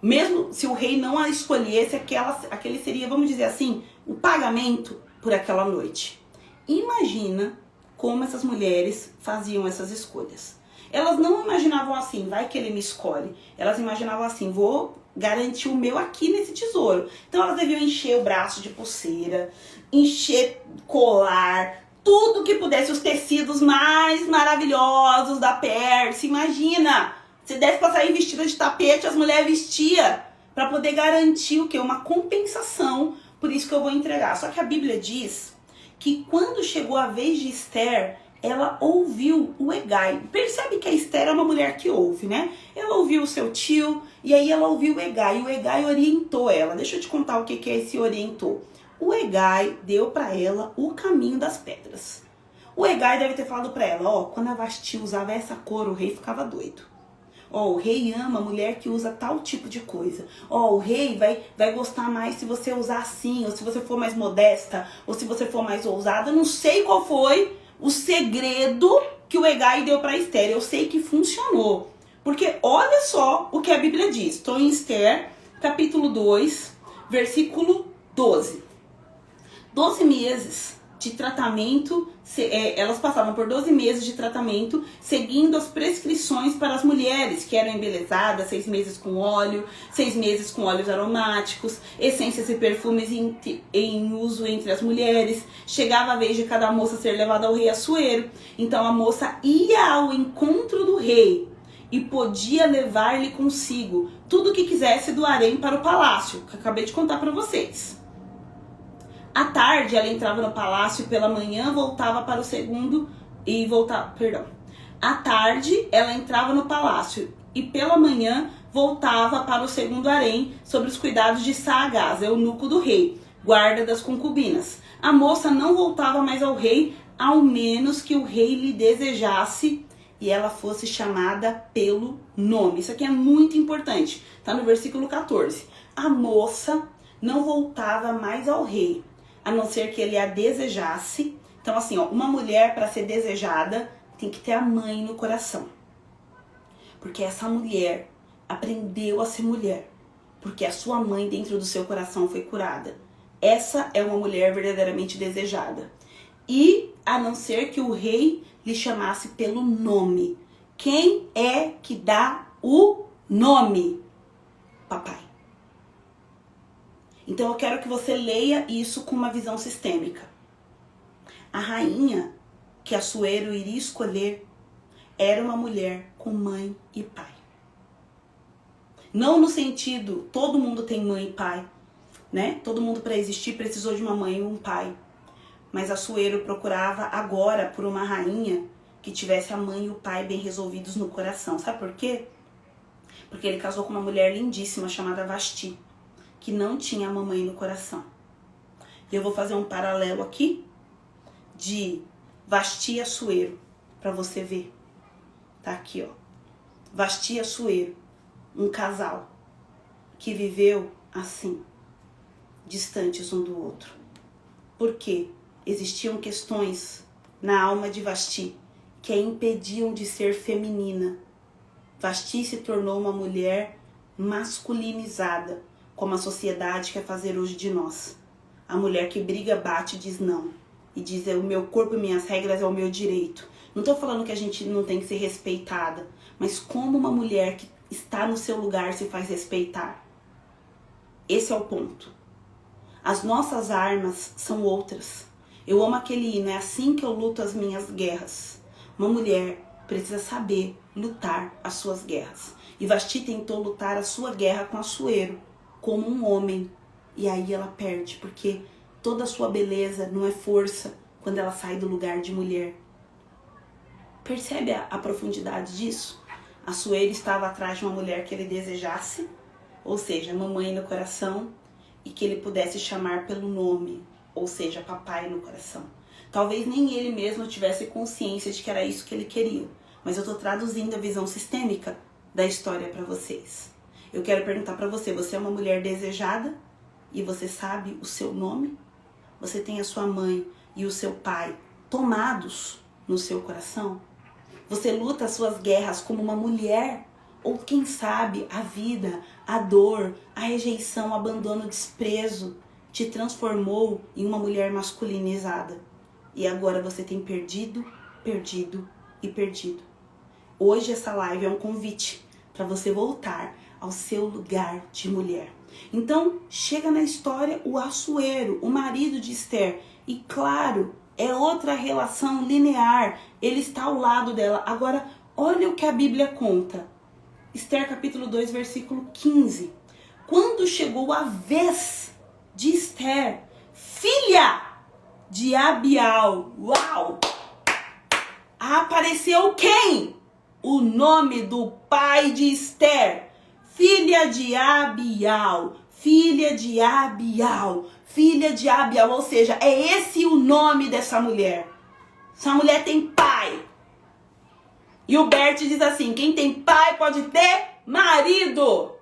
Mesmo se o rei não a escolhesse, aquele seria, vamos dizer assim, o pagamento por aquela noite. Imagina como essas mulheres faziam essas escolhas. Elas não imaginavam assim, vai que ele me escolhe. Elas imaginavam assim, vou garantir o meu aqui nesse tesouro. Então elas deviam encher o braço de pulseira, encher colar, tudo que pudesse, os tecidos mais maravilhosos da Pérsia. Imagina, se desse pra sair vestida de tapete, as mulheres vestiam para poder garantir o quê? Uma compensação, por isso que eu vou entregar. Só que a Bíblia diz que quando chegou a vez de Esther, ela ouviu o Hegai. Percebe que a Esther é uma mulher que ouve, né? Ela ouviu o seu tio e aí ela ouviu o Hegai. E o Hegai orientou ela. Deixa eu te contar o que é esse orientou. O Hegai deu para ela o caminho das pedras. O Hegai deve ter falado para ela, ó, quando a Vasti usava essa cor, o rei ficava doido. Ó, o rei ama a mulher que usa tal tipo de coisa. Ó, o rei vai gostar mais se você usar assim, ou se você for mais modesta, ou se você for mais ousada. Eu não sei qual foi o segredo que o Hegai deu para Esther. Eu sei que funcionou. Porque olha só o que a Bíblia diz. Estou em Esther, capítulo 2, versículo 12. 12 meses de tratamento, elas passavam por 12 meses de tratamento, seguindo as prescrições para as mulheres, que eram embelezadas, 6 meses com óleo, 6 meses com óleos aromáticos, essências e perfumes em uso entre as mulheres. Chegava a vez de cada moça ser levada ao rei Assuero. Então a moça ia ao encontro do rei e podia levar-lhe consigo tudo o que quisesse do harém para o palácio, que eu acabei de contar para vocês. À tarde, ela entrava no palácio e pela manhã voltava para o segundo e voltava, perdão. À tarde, ela entrava no palácio e pela manhã voltava para o segundo harém sob os cuidados de Saagás, eunuco do rei, guarda das concubinas. A moça não voltava mais ao rei, ao menos que o rei lhe desejasse e ela fosse chamada pelo nome. Isso aqui é muito importante. Tá no versículo 14. A moça não voltava mais ao rei, a não ser que ele a desejasse. Então assim, ó, uma mulher para ser desejada tem que ter a mãe no coração. Porque essa mulher aprendeu a ser mulher. Porque a sua mãe dentro do seu coração foi curada. Essa é uma mulher verdadeiramente desejada. E a não ser que o rei lhe chamasse pelo nome. Quem é que dá o nome? Papai. Então eu quero que você leia isso com uma visão sistêmica. A rainha que Assuero iria escolher era uma mulher com mãe e pai. Não no sentido, todo mundo tem mãe e pai, né? Todo mundo para existir precisou de uma mãe e um pai. Mas Assuero procurava agora por uma rainha que tivesse a mãe e o pai bem resolvidos no coração. Sabe por quê? Porque ele casou com uma mulher lindíssima chamada Vasti, que não tinha a mamãe no coração. E eu vou fazer um paralelo aqui de Vasti e Assuero, para você ver. Tá aqui, ó. Vasti e Assuero, um casal que viveu assim, distantes um do outro. Por quê? Existiam questões na alma de Vasti que a impediam de ser feminina. Vasti se tornou uma mulher masculinizada, como a sociedade quer fazer hoje de nós. A mulher que briga, bate e diz não. E diz, o meu corpo e minhas regras é o meu direito. Não estou falando que a gente não tem que ser respeitada, mas como uma mulher que está no seu lugar se faz respeitar. Esse é o ponto. As nossas armas são outras. Eu amo aquele hino, é assim que eu luto as minhas guerras. Uma mulher precisa saber lutar as suas guerras. E Vasti tentou lutar a sua guerra com Assuero, como um homem. E aí ela perde, porque toda a sua beleza não é força quando ela sai do lugar de mulher. Percebe a profundidade disso? Assuero estava atrás de uma mulher que ele desejasse, ou seja, mamãe no coração, e que ele pudesse chamar pelo nome, ou seja, papai no coração. Talvez nem ele mesmo tivesse consciência de que era isso que ele queria, mas eu estou traduzindo a visão sistêmica da história para vocês. Eu quero perguntar para você, você é uma mulher desejada e você sabe o seu nome? Você tem a sua mãe e o seu pai tomados no seu coração? Você luta as suas guerras como uma mulher? Ou quem sabe a vida, a dor, a rejeição, o abandono, o desprezo te transformou em uma mulher masculinizada? E agora você tem perdido, perdido e perdido. Hoje essa live é um convite para você voltar ao seu lugar de mulher. Então, chega na história o Assuero, o marido de Esther. E claro, é outra relação linear. Ele está ao lado dela. Agora, olha o que a Bíblia conta. Esther capítulo 2, versículo 15. Quando chegou a vez de Esther, filha de Abial. Uau! apareceu quem? O nome do pai de Esther, filha de Abial, filha de Abial, filha de Abial, ou seja, é esse o nome dessa mulher. Essa mulher tem pai. E o Bert diz assim, quem tem pai pode ter marido.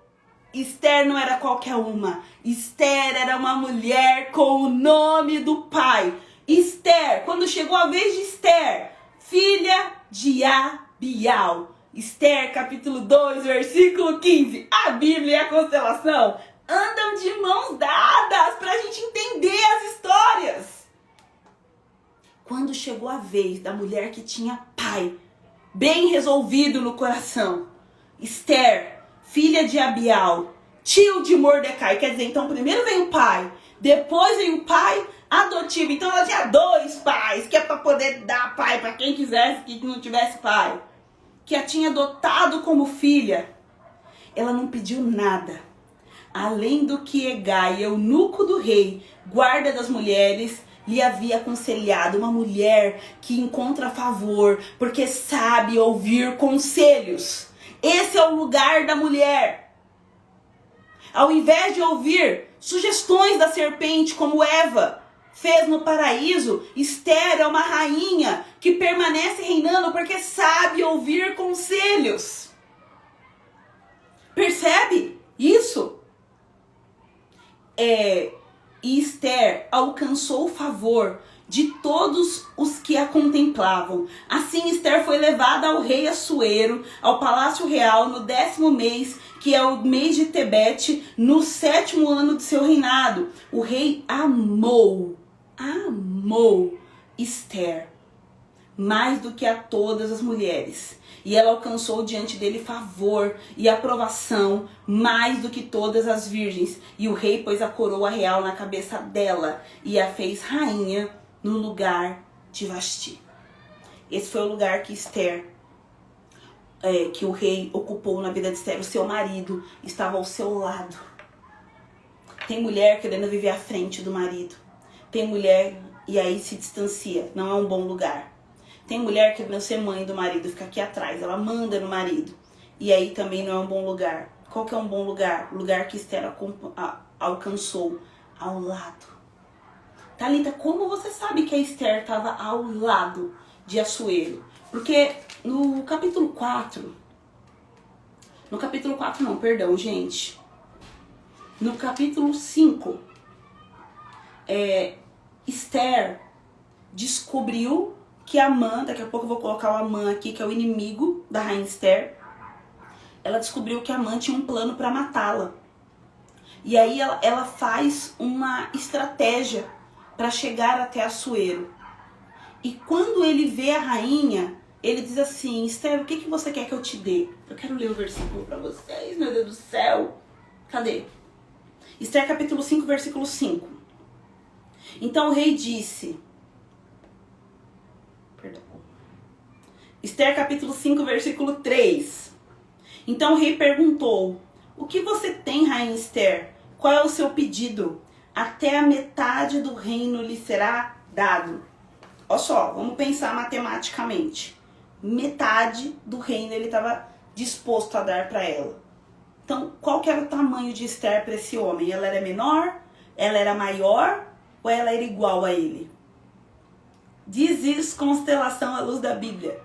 Esther não era qualquer uma. Esther era uma mulher com o nome do pai. Esther, quando chegou a vez de Esther, filha de Abial. Esther, capítulo 2, versículo 15. A Bíblia e a constelação andam de mãos dadas para a gente entender as histórias. Quando chegou a vez da mulher que tinha pai bem resolvido no coração, Esther, filha de Abial, tio de Mordecai, quer dizer, então primeiro vem o pai, depois vem o pai adotivo, então ela tinha 2 pais, que é para poder dar pai para quem quisesse, que não tivesse pai, que a tinha adotado como filha. Ela não pediu nada, além do que Hegai, eunuco do rei, guarda das mulheres, lhe havia aconselhado, uma mulher que encontra favor, porque sabe ouvir conselhos. Esse é o lugar da mulher. Ao invés de ouvir sugestões da serpente, como Eva fez no paraíso, Esther é uma rainha que permanece reinando porque sabe ouvir conselhos. Percebe isso? E Esther alcançou o favor de todos os que a contemplavam. Assim Esther foi levada ao rei Assuero, ao palácio real, no 10º mês, que é o mês de Tebete, no 7º ano de seu reinado. O rei amou Esther mais do que a todas as mulheres. E ela alcançou diante dele favor e aprovação mais do que todas as virgens. E o rei pôs a coroa real na cabeça dela e a fez rainha no lugar de Vasti. Esse foi o lugar que Esther, que o rei ocupou na vida de Esther. O seu marido estava ao seu lado. Tem mulher querendo viver à frente do marido. Tem mulher e aí se distancia. Não é um bom lugar. Tem mulher querendo ser mãe do marido, fica aqui atrás, ela manda no marido. E aí também não é um bom lugar. Qual que é um bom lugar? O lugar que Esther alcançou, ao lado. Thalita, como você sabe que a Esther estava ao lado de Assuero? Porque no capítulo 4... No capítulo 4 não, perdão, gente. No capítulo 5, Esther descobriu que Amã, daqui a pouco eu vou colocar o Amã aqui, que é o inimigo da rainha Esther. Ela descobriu que Amã tinha um plano para matá-la. E aí ela faz uma estratégia para chegar até Assuero. E quando ele vê a rainha, ele diz assim, Esther, o que você quer que eu te dê? Eu quero ler o versículo para vocês, meu Deus do céu. Cadê? Esther capítulo 5, versículo 5. Então o rei disse... Esther capítulo 5, versículo 3. Então o rei perguntou, o que você tem, rainha Esther? Qual é o seu pedido? Até a metade do reino lhe será dado. Olha só, vamos pensar matematicamente. Metade do reino ele estava disposto a dar para ela. Então, qual que era o tamanho de Esther para esse homem? Ela era menor? Ela era maior? Ou ela era igual a ele? Diz isso constelação à luz da Bíblia.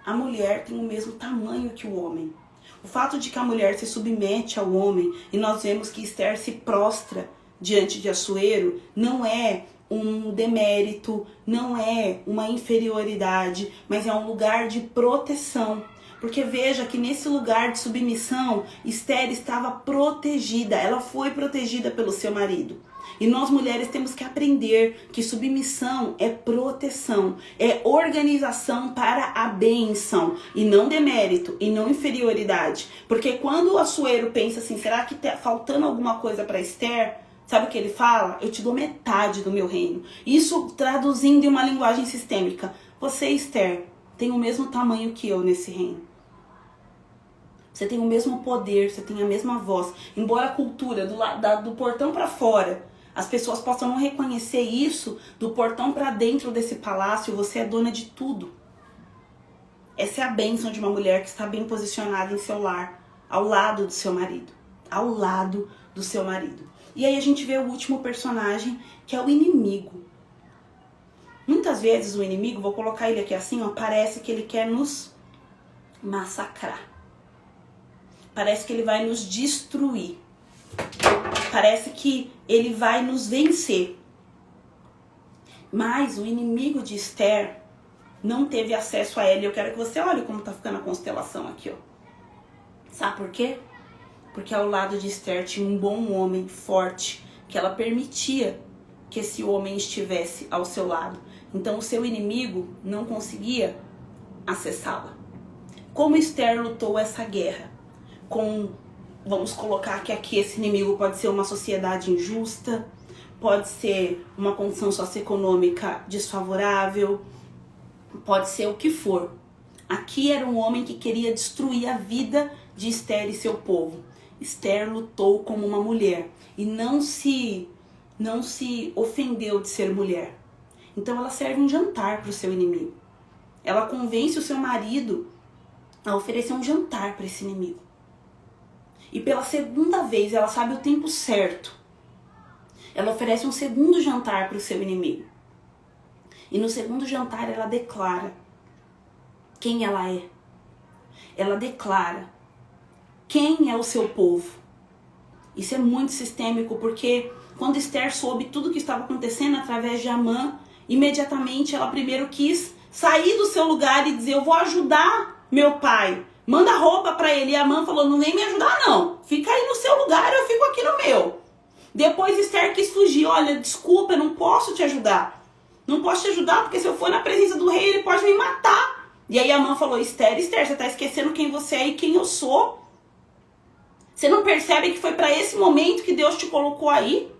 A mulher tem o mesmo tamanho que o homem. O fato de que a mulher se submete ao homem e nós vemos que Esther se prostra diante de Assuero não é um demérito, não é uma inferioridade, mas é um lugar de proteção. Porque veja que nesse lugar de submissão, Esther estava protegida, ela foi protegida pelo seu marido. E nós mulheres temos que aprender que submissão é proteção, é organização para a bênção, e não demérito, e não inferioridade. Porque quando o Assuero pensa assim, será que tá faltando alguma coisa para Esther? Sabe o que ele fala? Eu te dou metade do meu reino. Isso traduzindo em uma linguagem sistêmica. Você, Esther, tem o mesmo tamanho que eu nesse reino. Você tem o mesmo poder, você tem a mesma voz. Embora a cultura do portão para fora, as pessoas possam não reconhecer isso, do portão para dentro desse palácio, você é dona de tudo. Essa é a bênção de uma mulher que está bem posicionada em seu lar, ao lado do seu marido. Ao lado do seu marido. E aí a gente vê o último personagem, que é o inimigo. Muitas vezes o inimigo, vou colocar ele aqui assim, ó, parece que ele quer nos massacrar. Parece que ele vai nos destruir. Parece que ele vai nos vencer. Mas o inimigo de Esther não teve acesso a ela. E eu quero que você olhe como tá ficando a constelação aqui, ó. Sabe por quê? Porque ao lado de Esther tinha um bom homem forte, que ela permitia que esse homem estivesse ao seu lado. Então o seu inimigo não conseguia acessá-la. Como Esther lutou essa guerra? Vamos colocar que aqui esse inimigo pode ser uma sociedade injusta, pode ser uma condição socioeconômica desfavorável, pode ser o que for. Aqui era um homem que queria destruir a vida de Esther e seu povo. Esther lutou como uma mulher e não se ofendeu de ser mulher. Então ela serve um jantar para o seu inimigo. Ela convence o seu marido a oferecer um jantar para esse inimigo. E pela segunda vez ela sabe o tempo certo. Ela oferece um segundo jantar para o seu inimigo. E no segundo jantar ela declara quem ela é. Ela declara quem é o seu povo. Isso é muito sistêmico, porque quando Esther soube tudo o que estava acontecendo através de Amã, imediatamente ela primeiro quis sair do seu lugar e dizer: eu vou ajudar meu pai. Manda roupa para ele. E Amã falou: não vem me ajudar não. Fica aí no seu lugar, eu fico aqui no meu. Depois Esther quis fugir. Olha, desculpa, eu não posso te ajudar. Não posso te ajudar porque se eu for na presença do rei, ele pode me matar. E aí Amã falou: Esther, você tá esquecendo quem você é e quem eu sou? Você não percebe que foi para esse momento que Deus te colocou aí?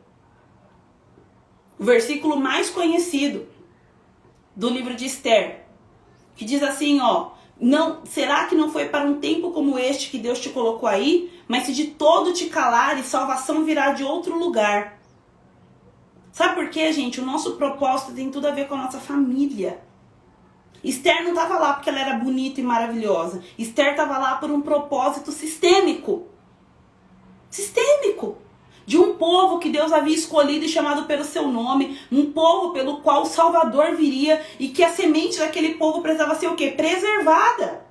O versículo mais conhecido do livro de Esther, que diz assim, ó: não, será que não foi para um tempo como este que Deus te colocou aí? Mas se de todo te calares, salvação virá de outro lugar. Sabe por quê, gente? O nosso propósito tem tudo a ver com a nossa família. Esther não estava lá porque ela era bonita e maravilhosa. Esther estava lá por um propósito sistêmico. Sistêmico. De um povo que Deus havia escolhido e chamado pelo seu nome. Um povo pelo qual o Salvador viria. E que a semente daquele povo precisava ser o quê? Preservada.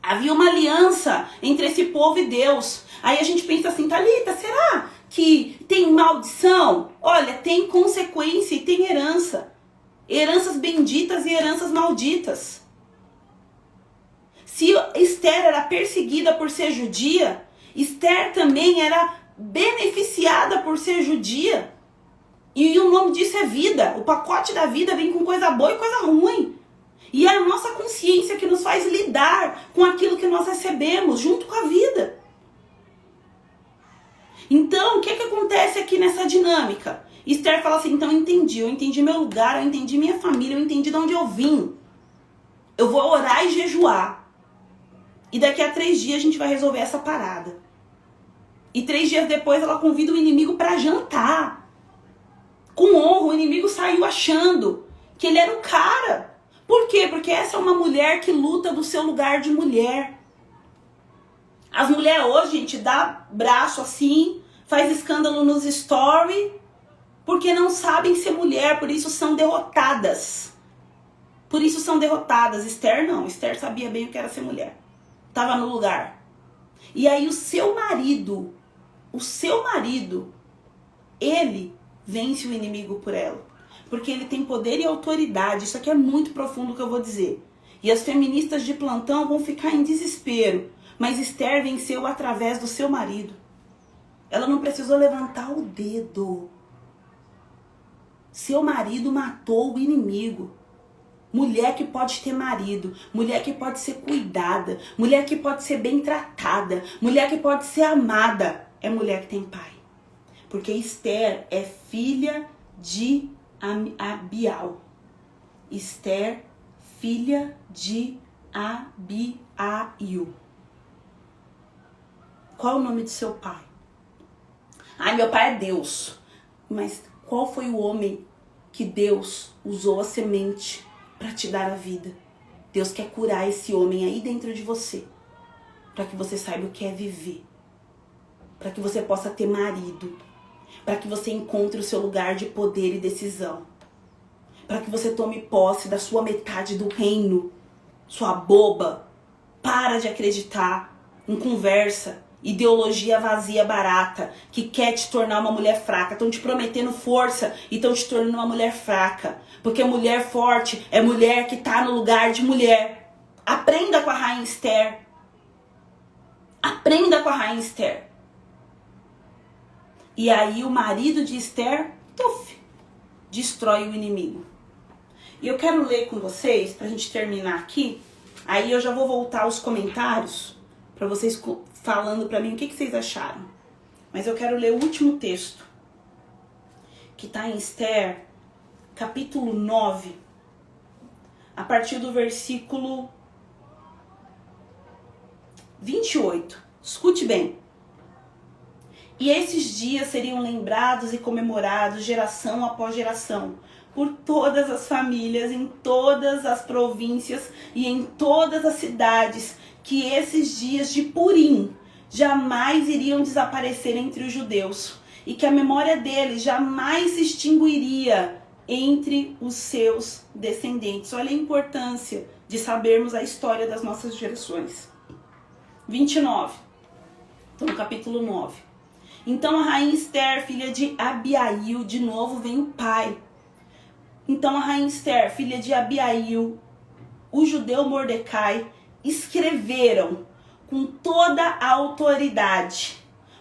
Havia uma aliança entre esse povo e Deus. Aí a gente pensa assim: Thalita, será que tem maldição? Olha, tem consequência e tem herança. Heranças benditas e heranças malditas. Se Esther era perseguida por ser judia, Esther também era beneficiada por ser judia. E o nome disso é vida. O pacote da vida vem com coisa boa e coisa ruim. E é a nossa consciência que nos faz lidar com aquilo que nós recebemos junto com a vida. Então, o que acontece aqui nessa dinâmica? Esther fala assim: então eu entendi meu lugar, eu entendi minha família, eu entendi de onde eu vim. Eu vou orar e jejuar. E daqui a 3 dias a gente vai resolver essa parada. E 3 dias depois ela convida o inimigo para jantar. Com honra, o inimigo saiu achando que ele era o cara. Por quê? Porque essa é uma mulher que luta do seu lugar de mulher. As mulheres hoje, gente, dá braço assim, faz escândalo nos stories, porque não sabem ser mulher, por isso são derrotadas. Por isso são derrotadas. Esther não, Esther sabia bem o que era ser mulher. Estava no lugar. E aí o seu marido, ele vence o inimigo por ela. Porque ele tem poder e autoridade. Isso aqui é muito profundo que eu vou dizer. E as feministas de plantão vão ficar em desespero. Mas Esther venceu através do seu marido. Ela não precisou levantar o dedo. Seu marido matou o inimigo. Mulher que pode ter marido, mulher que pode ser cuidada, mulher que pode ser bem tratada, mulher que pode ser amada, é mulher que tem pai. Porque Esther é filha de Abial. Esther, filha de Abiail. Qual é o nome do seu pai? Ai, meu pai é Deus. Mas qual foi o homem que Deus usou a semente para te dar a vida? Deus quer curar esse homem aí dentro de você, para que você saiba o que é viver, para que você possa ter marido, para que você encontre o seu lugar de poder e decisão, para que você tome posse da sua metade do reino. Sua boba, para de acreditar em conversa, ideologia vazia, barata, que quer te tornar uma mulher fraca. Estão te prometendo força e estão te tornando uma mulher fraca. Porque mulher forte é mulher que está no lugar de mulher. Aprenda com a Rainha Esther. Aprenda com a Rainha Esther. E aí o marido de Esther, destrói o inimigo. E eu quero ler com vocês, pra gente terminar aqui. Aí eu já vou voltar aos comentários, pra vocês falando pra mim o que vocês acharam. Mas eu quero ler o último texto, que tá em Esther, capítulo 9, a partir do versículo 28. Escute bem. E esses dias seriam lembrados e comemorados geração após geração, por todas as famílias, em todas as províncias e em todas as cidades, que esses dias de Purim jamais iriam desaparecer entre os judeus, e que a memória deles jamais se extinguiria entre os seus descendentes. Olha a importância de sabermos a história das nossas gerações. 29. Então, no capítulo 9. Então a rainha Esther, filha de Abiail, de novo vem o pai. Então a rainha Esther, filha de Abiail, o judeu Mordecai, escreveram com toda a autoridade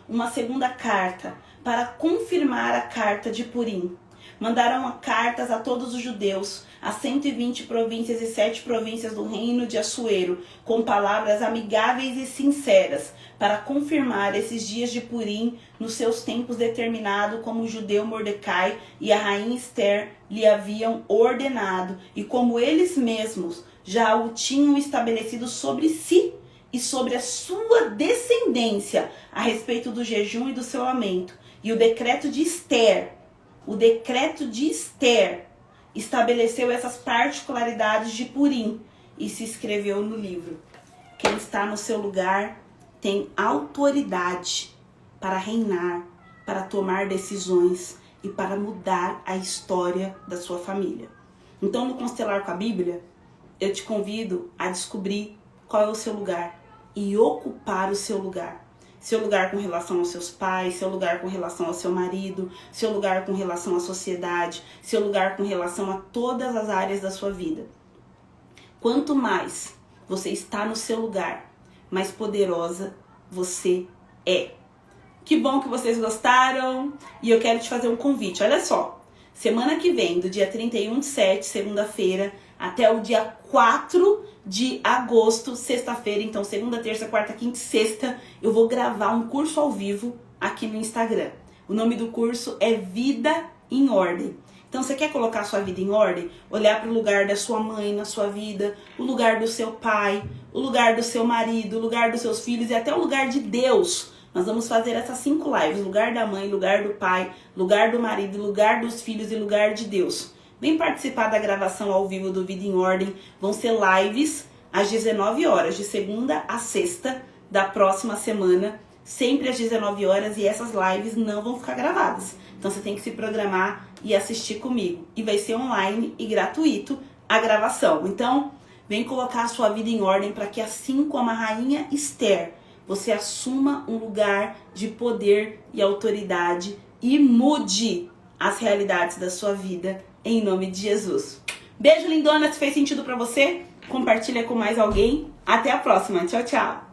uma segunda carta para confirmar a carta de Purim. Mandaram cartas a todos os judeus, a 120 províncias e 7 províncias do reino de Assuero, com palavras amigáveis e sinceras, para confirmar esses dias de Purim nos seus tempos determinados, como o judeu Mordecai e a rainha Esther lhe haviam ordenado, e como eles mesmos já o tinham estabelecido sobre si e sobre a sua descendência, a respeito do jejum e do seu lamento. E o decreto de Esther estabeleceu essas particularidades de Purim e se escreveu no livro. Quem está no seu lugar tem autoridade para reinar, para tomar decisões e para mudar a história da sua família. Então, no Constelar com a Bíblia, eu te convido a descobrir qual é o seu lugar e ocupar o seu lugar. Seu lugar com relação aos seus pais, seu lugar com relação ao seu marido, seu lugar com relação à sociedade, seu lugar com relação a todas as áreas da sua vida. Quanto mais você está no seu lugar, mais poderosa você é. Que bom que vocês gostaram e eu quero te fazer um convite. Olha só, semana que vem, do dia 31/7, segunda-feira, até o dia 4 de agosto, sexta-feira, então segunda, terça, quarta, quinta e sexta, eu vou gravar um curso ao vivo aqui no Instagram. O nome do curso é Vida em Ordem. Então, você quer colocar a sua vida em ordem? Olhar para o lugar da sua mãe na sua vida, o lugar do seu pai, o lugar do seu marido, o lugar dos seus filhos e até o lugar de Deus. Nós vamos fazer essas 5 lives, lugar da mãe, lugar do pai, lugar do marido, lugar dos filhos e lugar de Deus. Vem participar da gravação ao vivo do Vida em Ordem. Vão ser lives às 19 horas, de segunda a sexta da próxima semana, sempre às 19 horas, e essas lives não vão ficar gravadas. Então você tem que se programar e assistir comigo. E vai ser online e gratuito a gravação. Então, vem colocar a sua vida em ordem para que, assim como a rainha Esther, você assuma um lugar de poder e autoridade e mude as realidades da sua vida, em nome de Jesus. Beijo, lindona. Se fez sentido pra você, compartilha com mais alguém. Até a próxima. Tchau, tchau.